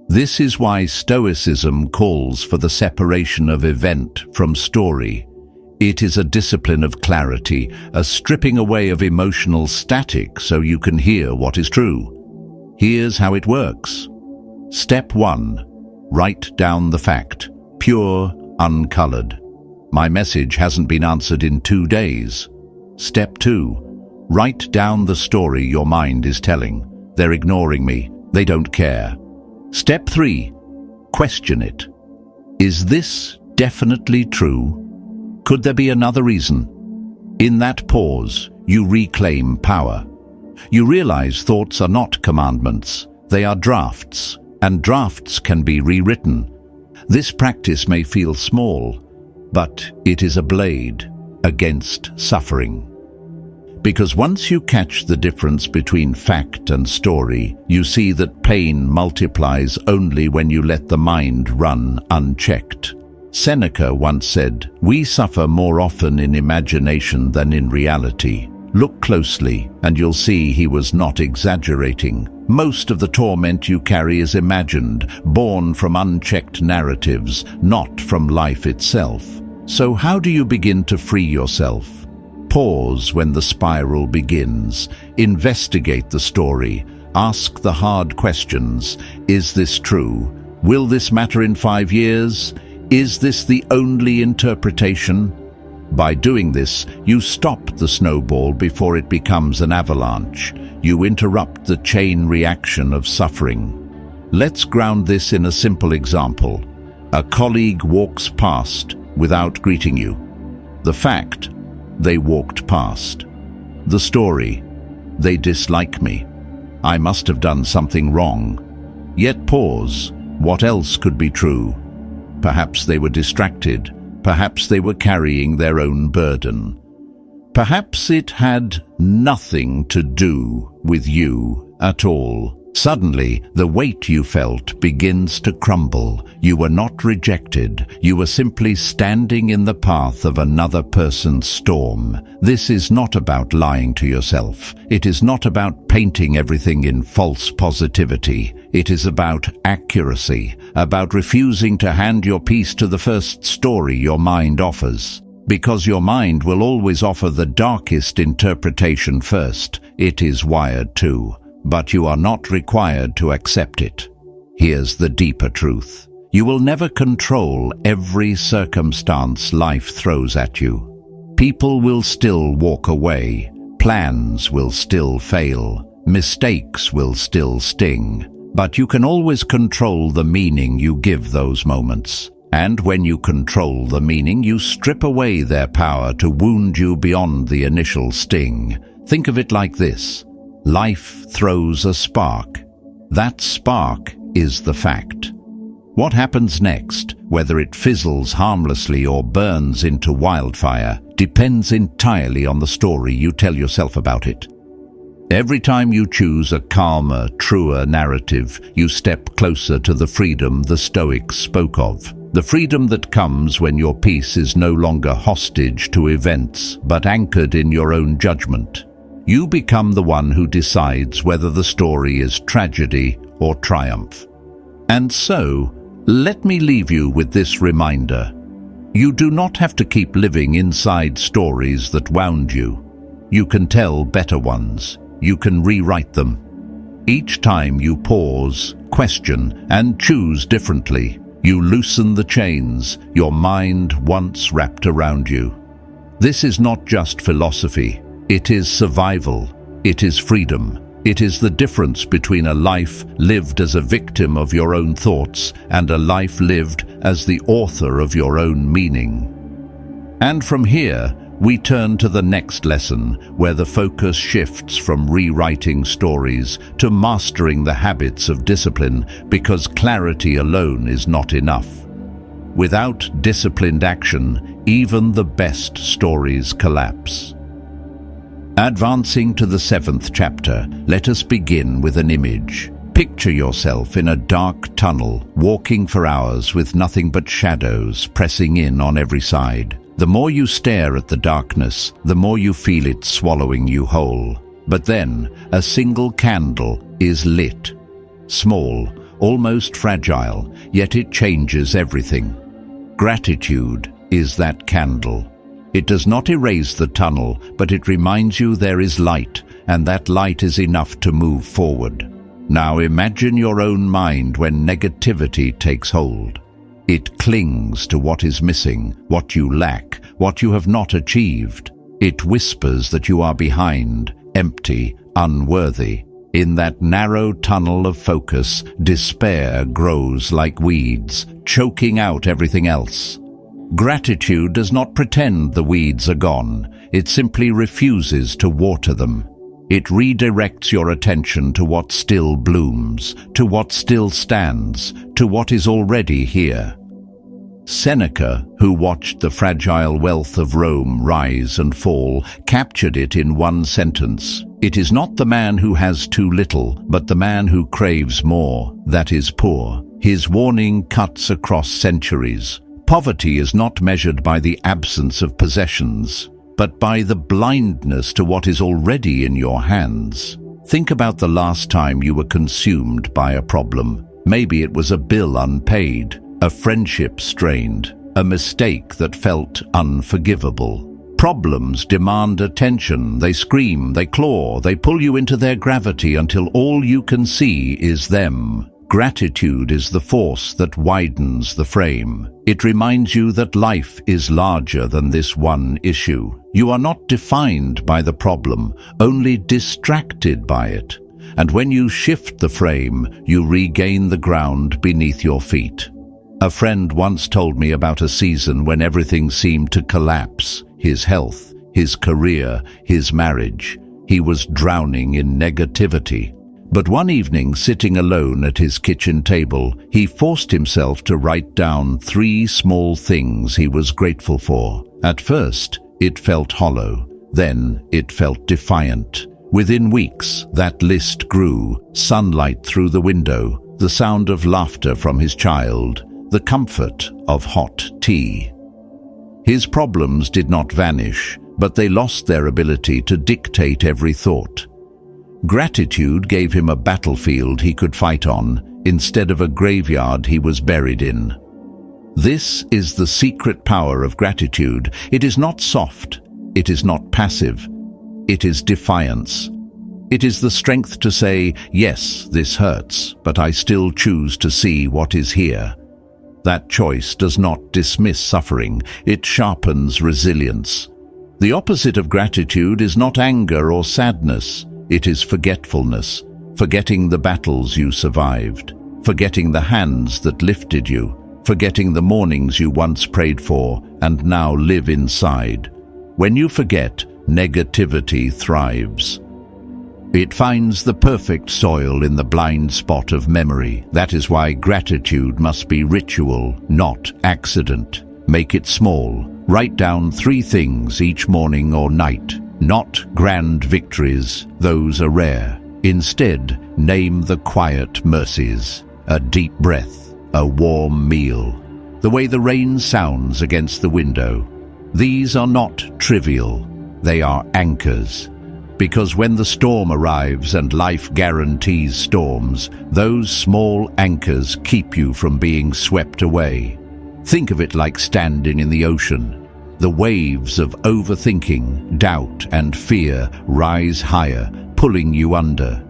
This is why Stoicism calls for the separation of event from story. It is a discipline of clarity, a stripping away of emotional static so you can hear what is true. Here's how it works. Step 1. Write down the fact. Pure, uncolored. My message hasn't been answered in 2 days. Step 2. Write down the story your mind is telling. They're ignoring me. They don't care. Step 3. Question it. Is this definitely true? Could there be another reason? In that pause, you reclaim power. You realize thoughts are not commandments. They are drafts, and drafts can be rewritten. This practice may feel small, but it is a blade against suffering. Because once you catch the difference between fact and story, you see that pain multiplies only when you let the mind run unchecked. Seneca once said, "We suffer more often in imagination than in reality." Look closely, and you'll see he was not exaggerating. Most of the torment you carry is imagined, born from unchecked narratives, not from life itself. So how do you begin to free yourself? Pause when the spiral begins. Investigate the story. Ask the hard questions. Is this true? Will this matter in 5 years? Is this the only interpretation? By doing this, you stop the snowball before it becomes an avalanche. You interrupt the chain reaction of suffering. Let's ground this in a simple example. A colleague walks past without greeting you. The fact, they walked past. The story. They dislike me. I must have done something wrong. Yet pause. What else could be true? Perhaps they were distracted. Perhaps they were carrying their own burden. Perhaps it had nothing to do with you at all. Suddenly, the weight you felt begins to crumble. You were not rejected. You were simply standing in the path of another person's storm. This is not about lying to yourself. It is not about painting everything in false positivity. It is about accuracy, about refusing to hand your piece to the first story your mind offers. Because your mind will always offer the darkest interpretation first. It is wired to. But you are not required to accept it. Here's the deeper truth. You will never control every circumstance life throws at you. People will still walk away. Plans will still fail. Mistakes will still sting. But you can always control the meaning you give those moments. And when you control the meaning, you strip away their power to wound you beyond the initial sting. Think of it like this. Life throws a spark. That spark is the fact. What happens next, whether it fizzles harmlessly or burns into wildfire, depends entirely on the story you tell yourself about it. Every time you choose a calmer, truer narrative, you step closer to the freedom the Stoics spoke of. The freedom that comes when your peace is no longer hostage to events, but anchored in your own judgment. You become the one who decides whether the story is tragedy or triumph. And so, let me leave you with this reminder. You do not have to keep living inside stories that wound you. You can tell better ones. You can rewrite them. Each time you pause, question, and choose differently, you loosen the chains your mind once wrapped around you. This is not just philosophy. It is survival. It is freedom. It is the difference between a life lived as a victim of your own thoughts and a life lived as the author of your own meaning. And from here, we turn to the next lesson, where the focus shifts from rewriting stories to mastering the habits of discipline, because clarity alone is not enough. Without disciplined action, even the best stories collapse. Advancing to the 7th chapter, let us begin with an image. Picture yourself in a dark tunnel, walking for hours with nothing but shadows pressing in on every side. The more you stare at the darkness, the more you feel it swallowing you whole. But then, a single candle is lit. Small, almost fragile, yet it changes everything. Gratitude is that candle. It does not erase the tunnel, but it reminds you there is light, and that light is enough to move forward. Now imagine your own mind when negativity takes hold. It clings to what is missing, what you lack, what you have not achieved. It whispers that you are behind, empty, unworthy. In that narrow tunnel of focus, despair grows like weeds, choking out everything else. Gratitude does not pretend the weeds are gone. It simply refuses to water them. It redirects your attention to what still blooms, to what still stands, to what is already here. Seneca, who watched the fragile wealth of Rome rise and fall, captured it in one sentence. It is not the man who has too little, but the man who craves more, that is poor. His warning cuts across centuries. Poverty is not measured by the absence of possessions, but by the blindness to what is already in your hands. Think about the last time you were consumed by a problem. Maybe it was a bill unpaid, a friendship strained, a mistake that felt unforgivable. Problems demand attention. They scream, they claw, they pull you into their gravity until all you can see is them. Gratitude is the force that widens the frame. It reminds you that life is larger than this one issue. You are not defined by the problem, only distracted by it. And when you shift the frame, you regain the ground beneath your feet. A friend once told me about a season when everything seemed to collapse: his health, his career, his marriage. He was drowning in negativity. But one evening, sitting alone at his kitchen table, he forced himself to write down 3 small things he was grateful for. At first, it felt hollow. Then it felt defiant. Within weeks, that list grew. Sunlight through the window, the sound of laughter from his child, the comfort of hot tea. His problems did not vanish, but they lost their ability to dictate every thought. Gratitude gave him a battlefield he could fight on, instead of a graveyard he was buried in. This is the secret power of gratitude. It is not soft. It is not passive. It is defiance. It is the strength to say, yes, this hurts, but I still choose to see what is here. That choice does not dismiss suffering. It sharpens resilience. The opposite of gratitude is not anger or sadness. It is forgetfulness, forgetting the battles you survived, forgetting the hands that lifted you, forgetting the mornings you once prayed for and now live inside. When you forget, negativity thrives. It finds the perfect soil in the blind spot of memory. That is why gratitude must be ritual, not accident. Make it small. Write down 3 things each morning or night. Not grand victories, those are rare. Instead, name the quiet mercies. A deep breath, a warm meal, the way the rain sounds against the window. These are not trivial, they are anchors. Because when the storm arrives and life guarantees storms, those small anchors keep you from being swept away. Think of it like standing in the ocean. The waves of overthinking, doubt, and fear rise higher, pulling you under.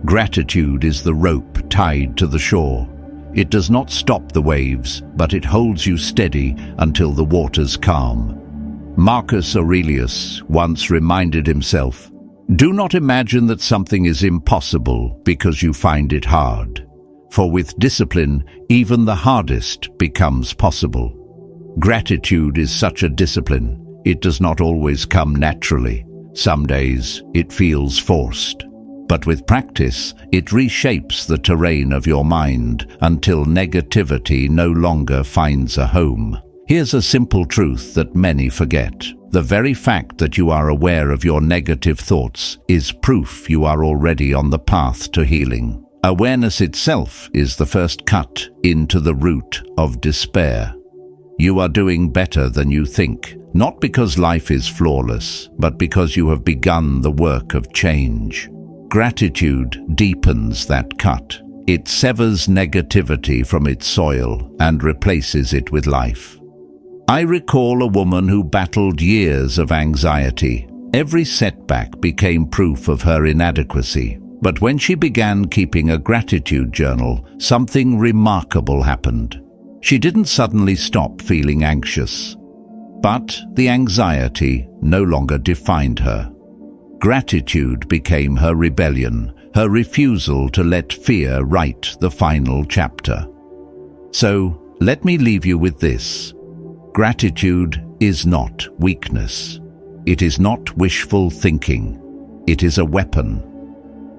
Gratitude is the rope tied to the shore. It does not stop the waves, but it holds you steady until the waters calm. Marcus Aurelius once reminded himself, "Do not imagine that something is impossible because you find it hard. For with discipline, even the hardest becomes possible." Gratitude is such a discipline. It does not always come naturally. Some days it feels forced. But with practice, it reshapes the terrain of your mind until negativity no longer finds a home. Here's a simple truth that many forget. The very fact that you are aware of your negative thoughts is proof you are already on the path to healing. Awareness itself is the first cut into the root of despair. You are doing better than you think, not because life is flawless, but because you have begun the work of change. Gratitude deepens that cut. It severs negativity from its soil and replaces it with life. I recall a woman who battled years of anxiety. Every setback became proof of her inadequacy. But when she began keeping a gratitude journal, something remarkable happened. She didn't suddenly stop feeling anxious, but the anxiety no longer defined her. Gratitude became her rebellion, her refusal to let fear write the final chapter. So, let me leave you with this. Gratitude is not weakness. It is not wishful thinking. It is a weapon.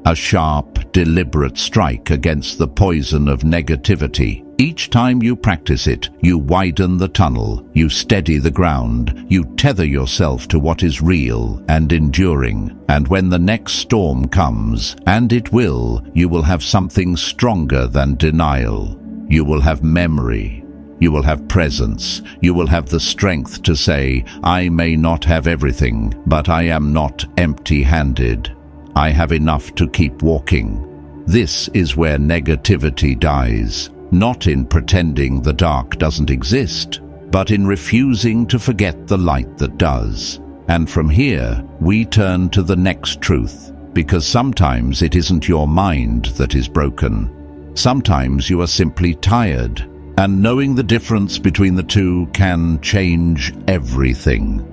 A sharp, deliberate strike against the poison of negativity. Each time you practice it, you widen the tunnel, you steady the ground, you tether yourself to what is real and enduring. And when the next storm comes, and it will, you will have something stronger than denial. You will have memory. You will have presence. You will have the strength to say, I may not have everything, but I am not empty-handed. I have enough to keep walking. This is where negativity dies, not in pretending the dark doesn't exist, but in refusing to forget the light that does. And from here, we turn to the next truth, because sometimes it isn't your mind that is broken. Sometimes you are simply tired, and knowing the difference between the two can change everything.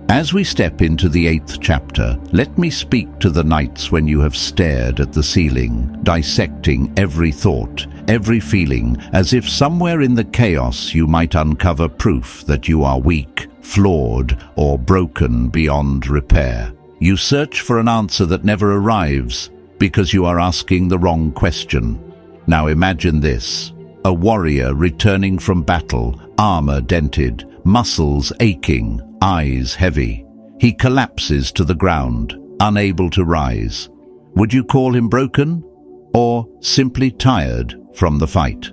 As we step into the 8th chapter, let me speak to the nights when you have stared at the ceiling, dissecting every thought, every feeling, as if somewhere in the chaos you might uncover proof that you are weak, flawed, or broken beyond repair. You search for an answer that never arrives because you are asking the wrong question. Now imagine this: a warrior returning from battle, armor dented, muscles aching, eyes heavy. He collapses to the ground, unable to rise. Would you call him broken, or simply tired from the fight?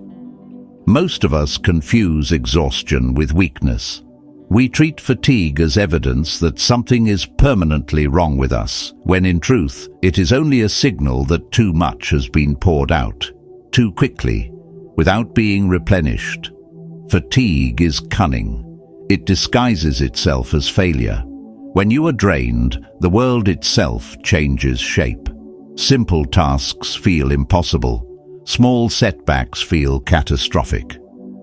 Most of us confuse exhaustion with weakness. We treat fatigue as evidence that something is permanently wrong with us, when in truth, it is only a signal that too much has been poured out, too quickly, without being replenished. Fatigue is cunning. It disguises itself as failure. When you are drained, the world itself changes shape. Simple tasks feel impossible. Small setbacks feel catastrophic.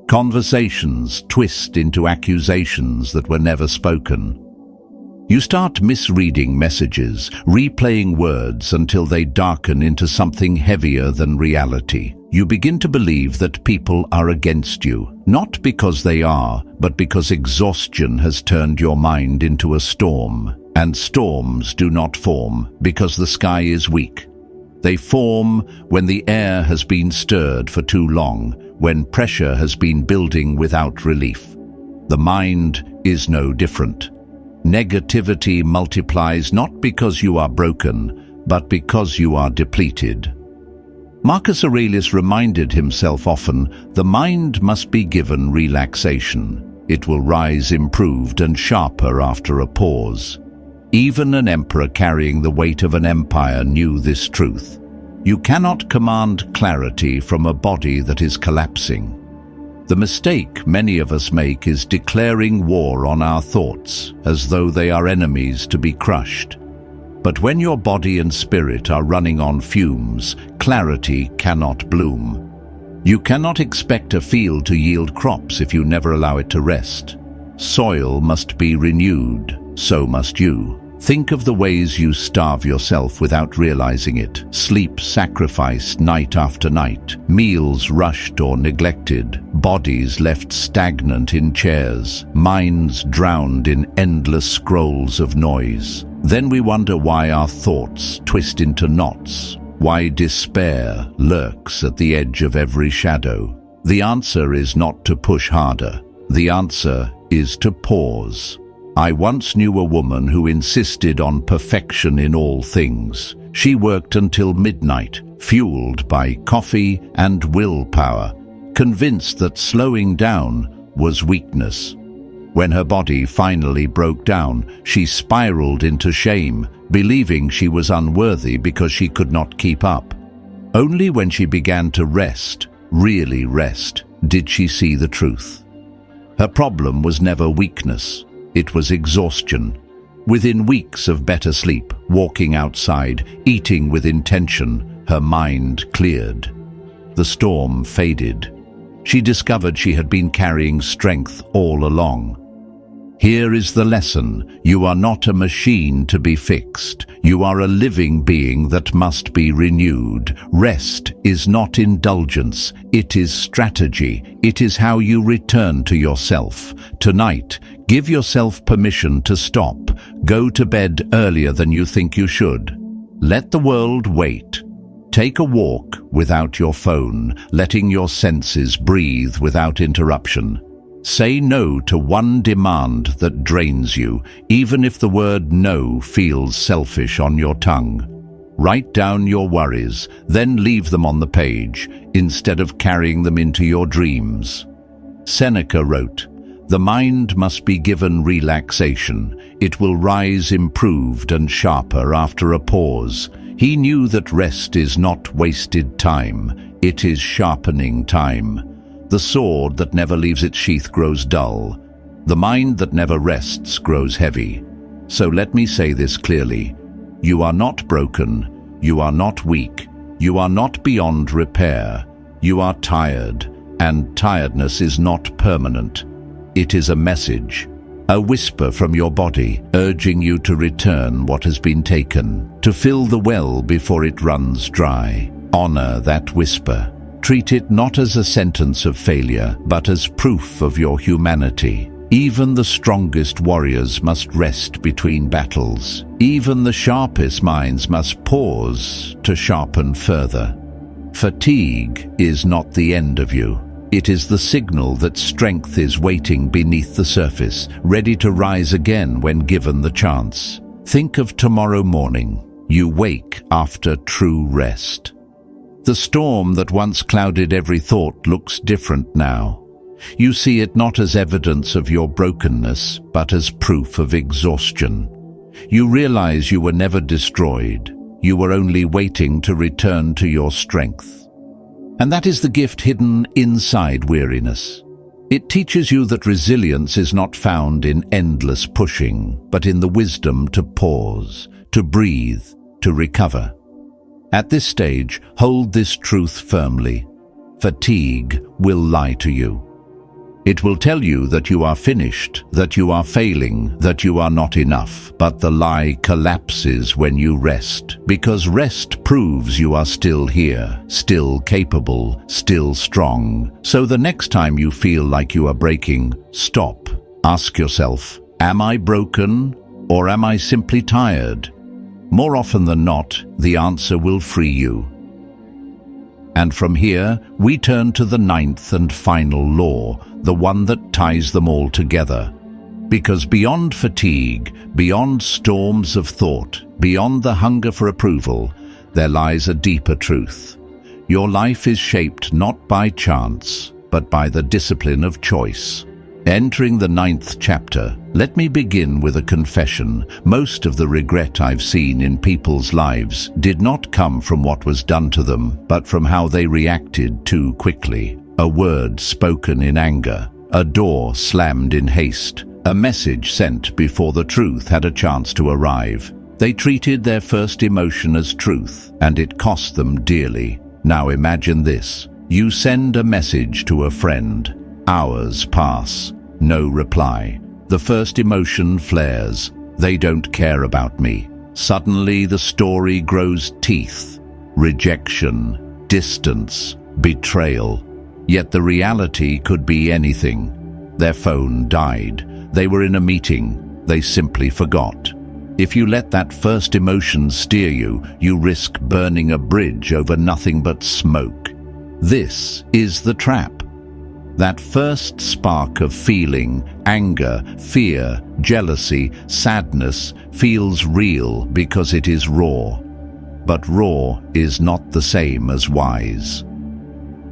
Conversations twist into accusations that were never spoken. You start misreading messages, replaying words until they darken into something heavier than reality. You begin to believe that people are against you, not because they are, but because exhaustion has turned your mind into a storm. And storms do not form because the sky is weak. They form when the air has been stirred for too long, when pressure has been building without relief. The mind is no different. Negativity multiplies not because you are broken, but because you are depleted. Marcus Aurelius reminded himself often, the mind must be given relaxation. It will rise improved and sharper after a pause. Even an emperor carrying the weight of an empire knew this truth. You cannot command clarity from a body that is collapsing. The mistake many of us make is declaring war on our thoughts, as though they are enemies to be crushed. But when your body and spirit are running on fumes, clarity cannot bloom. You cannot expect a field to yield crops if you never allow it to rest. Soil must be renewed, so must you. Think of the ways you starve yourself without realizing it. Sleep sacrificed night after night, meals rushed or neglected, bodies left stagnant in chairs, minds drowned in endless scrolls of noise. Then we wonder why our thoughts twist into knots, why despair lurks at the edge of every shadow. The answer is not to push harder. The answer is to pause. I once knew a woman who insisted on perfection in all things. She worked until midnight, fueled by coffee and willpower, convinced that slowing down was weakness. When her body finally broke down, she spiraled into shame, believing she was unworthy because she could not keep up. Only when she began to rest, really rest, did she see the truth. Her problem was never weakness. It was exhaustion. Within weeks of better sleep, walking outside, eating with intention, her mind cleared. The storm faded. She discovered she had been carrying strength all along. Here is the lesson. You are not a machine to be fixed. You are a living being that must be renewed. Rest is not indulgence. It is strategy. It is how you return to yourself. Tonight, give yourself permission to stop. Go to bed earlier than you think you should. Let the world wait. Take a walk without your phone, letting your senses breathe without interruption. Say no to one demand that drains you, even if the word no feels selfish on your tongue. Write down your worries, then leave them on the page, instead of carrying them into your dreams. Seneca wrote, "The mind must be given relaxation. It will rise improved and sharper after a pause." He knew that rest is not wasted time, it is sharpening time. The sword that never leaves its sheath grows dull. The mind that never rests grows heavy. So let me say this clearly. You are not broken. You are not weak. You are not beyond repair. You are tired, and tiredness is not permanent. It is a message, a whisper from your body, urging you to return what has been taken, to fill the well before it runs dry. Honor that whisper. Treat it not as a sentence of failure, but as proof of your humanity. Even the strongest warriors must rest between battles. Even the sharpest minds must pause to sharpen further. Fatigue is not the end of you. It is the signal that strength is waiting beneath the surface, ready to rise again when given the chance. Think of tomorrow morning. You wake after true rest. The storm that once clouded every thought looks different now. You see it not as evidence of your brokenness, but as proof of exhaustion. You realize you were never destroyed. You were only waiting to return to your strength. And that is the gift hidden inside weariness. It teaches you that resilience is not found in endless pushing, but in the wisdom to pause, to breathe, to recover. At this stage, hold this truth firmly. Fatigue will lie to you. It will tell you that you are finished, that you are failing, that you are not enough. But the lie collapses when you rest, because rest proves you are still here, still capable, still strong. So the next time you feel like you are breaking, stop. Ask yourself, am I broken or am I simply tired? More often than not, the answer will free you. And from here, we turn to the ninth and final law, the one that ties them all together. Because beyond fatigue, beyond storms of thought, beyond the hunger for approval, there lies a deeper truth. Your life is shaped not by chance, but by the discipline of choice. Entering the 9th chapter, let me begin with a confession. Most of the regret I've seen in people's lives did not come from what was done to them, but from how they reacted too quickly. A word spoken in anger, a door slammed in haste, a message sent before the truth had a chance to arrive. They treated their first emotion as truth, and it cost them dearly. Now imagine this. You send a message to a friend. Hours pass. No reply. The first emotion flares. They don't care about me. Suddenly the story grows teeth. Rejection, distance, betrayal. Yet the reality could be anything. Their phone died. They were in a meeting. They simply forgot. If you let that first emotion steer you, you risk burning a bridge over nothing but smoke. This is the trap. That first spark of feeling, anger, fear, jealousy, sadness, feels real because it is raw. But raw is not the same as wise.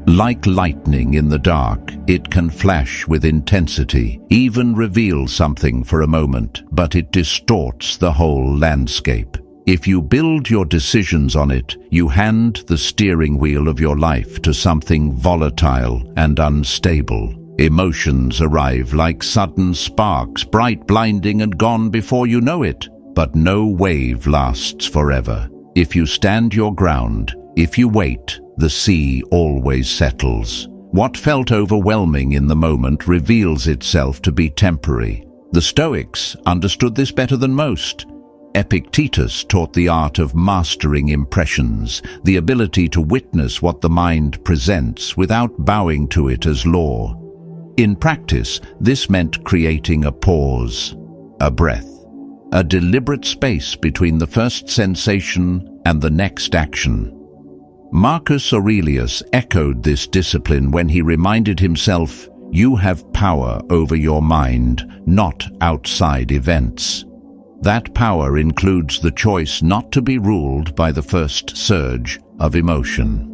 Like lightning in the dark, it can flash with intensity, even reveal something for a moment, but it distorts the whole landscape. If you build your decisions on it, you hand the steering wheel of your life to something volatile and unstable. Emotions arrive like sudden sparks, bright, blinding, and gone before you know it. But no wave lasts forever. If you stand your ground, if you wait, the sea always settles. What felt overwhelming in the moment reveals itself to be temporary. The Stoics understood this better than most. Epictetus taught the art of mastering impressions, the ability to witness what the mind presents without bowing to it as law. In practice, this meant creating a pause, a breath, a deliberate space between the first sensation and the next action. Marcus Aurelius echoed this discipline when he reminded himself, "You have power over your mind, not outside events." That power includes the choice not to be ruled by the first surge of emotion.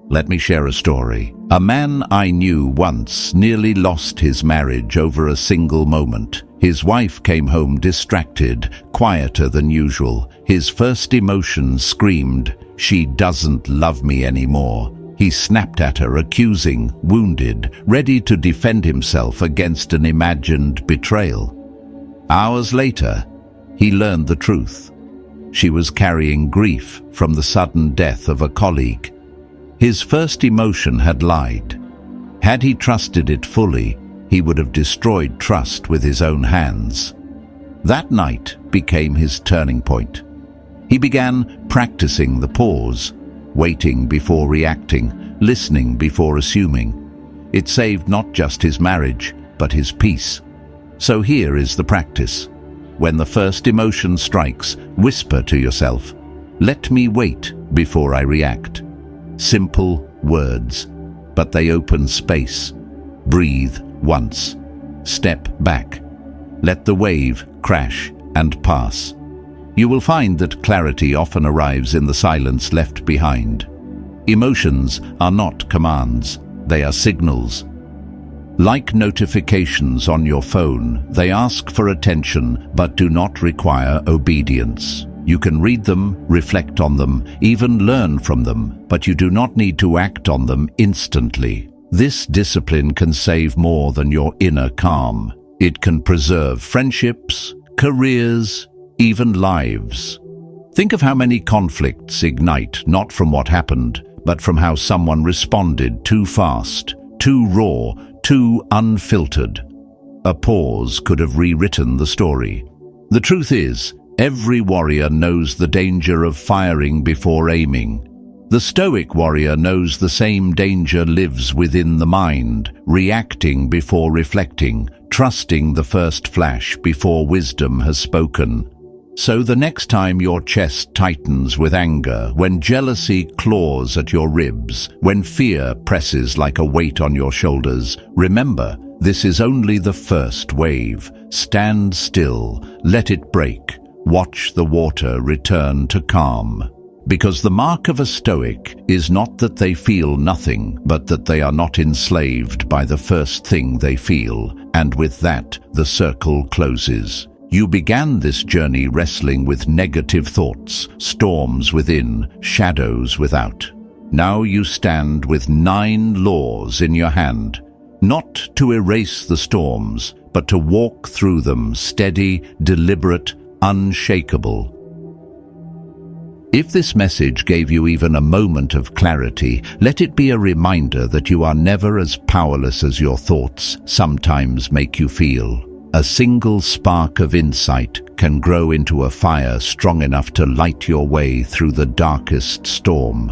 Let me share a story. A man I knew once nearly lost his marriage over a single moment. His wife came home distracted, quieter than usual. His first emotion screamed, "She doesn't love me anymore." He snapped at her, accusing, wounded, ready to defend himself against an imagined betrayal. Hours later, he learned the truth. She was carrying grief from the sudden death of a colleague. His first emotion had lied. Had he trusted it fully, he would have destroyed trust with his own hands. That night became his turning point. He began practicing the pause, waiting before reacting, listening before assuming. It saved not just his marriage, but his peace. So here is the practice. When the first emotion strikes, whisper to yourself, "Let me wait before I react." Simple words, but they open space. Breathe once. Step back. Let the wave crash and pass. You will find that clarity often arrives in the silence left behind. Emotions are not commands, they are signals. Like notifications on your phone, they ask for attention but do not require obedience. You can read them, reflect on them, even learn from them, but you do not need to act on them instantly. This discipline can save more than your inner calm. It can preserve friendships, careers, even lives. Think of how many conflicts ignite not from what happened, but from how someone responded too fast, too raw, too unfiltered. A pause could have rewritten the story. The truth is, every warrior knows the danger of firing before aiming. The Stoic warrior knows the same danger lives within the mind, reacting before reflecting, trusting the first flash before wisdom has spoken. So the next time your chest tightens with anger, when jealousy claws at your ribs, when fear presses like a weight on your shoulders, remember, this is only the first wave. Stand still, let it break. Watch the water return to calm. Because the mark of a Stoic is not that they feel nothing, but that they are not enslaved by the first thing they feel, and with that, the circle closes. You began this journey wrestling with negative thoughts, storms within, shadows without. Now you stand with 9 laws in your hand, not to erase the storms, but to walk through them steady, deliberate, unshakable. If this message gave you even a moment of clarity, let it be a reminder that you are never as powerless as your thoughts sometimes make you feel. A single spark of insight can grow into a fire strong enough to light your way through the darkest storm.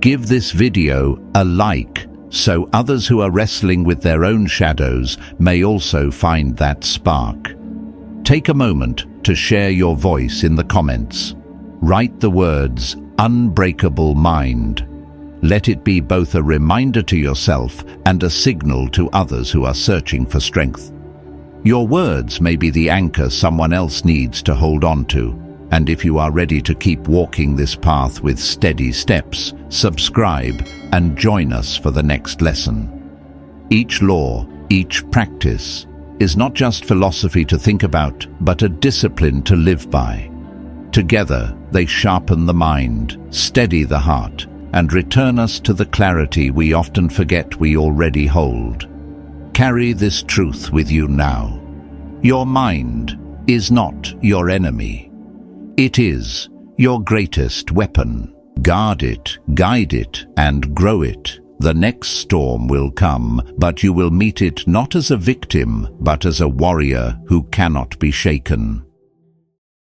Give this video a like so others who are wrestling with their own shadows may also find that spark. Take a moment to share your voice in the comments. Write the words, "Unbreakable Mind." Let it be both a reminder to yourself and a signal to others who are searching for strength. Your words may be the anchor someone else needs to hold on to. And if you are ready to keep walking this path with steady steps, subscribe and join us for the next lesson. Each law, each practice, is not just philosophy to think about, but a discipline to live by. Together, they sharpen the mind, steady the heart, and return us to the clarity we often forget we already hold. Carry this truth with you now. Your mind is not your enemy. It is your greatest weapon. Guard it, guide it, and grow it. The next storm will come, but you will meet it not as a victim, but as a warrior who cannot be shaken.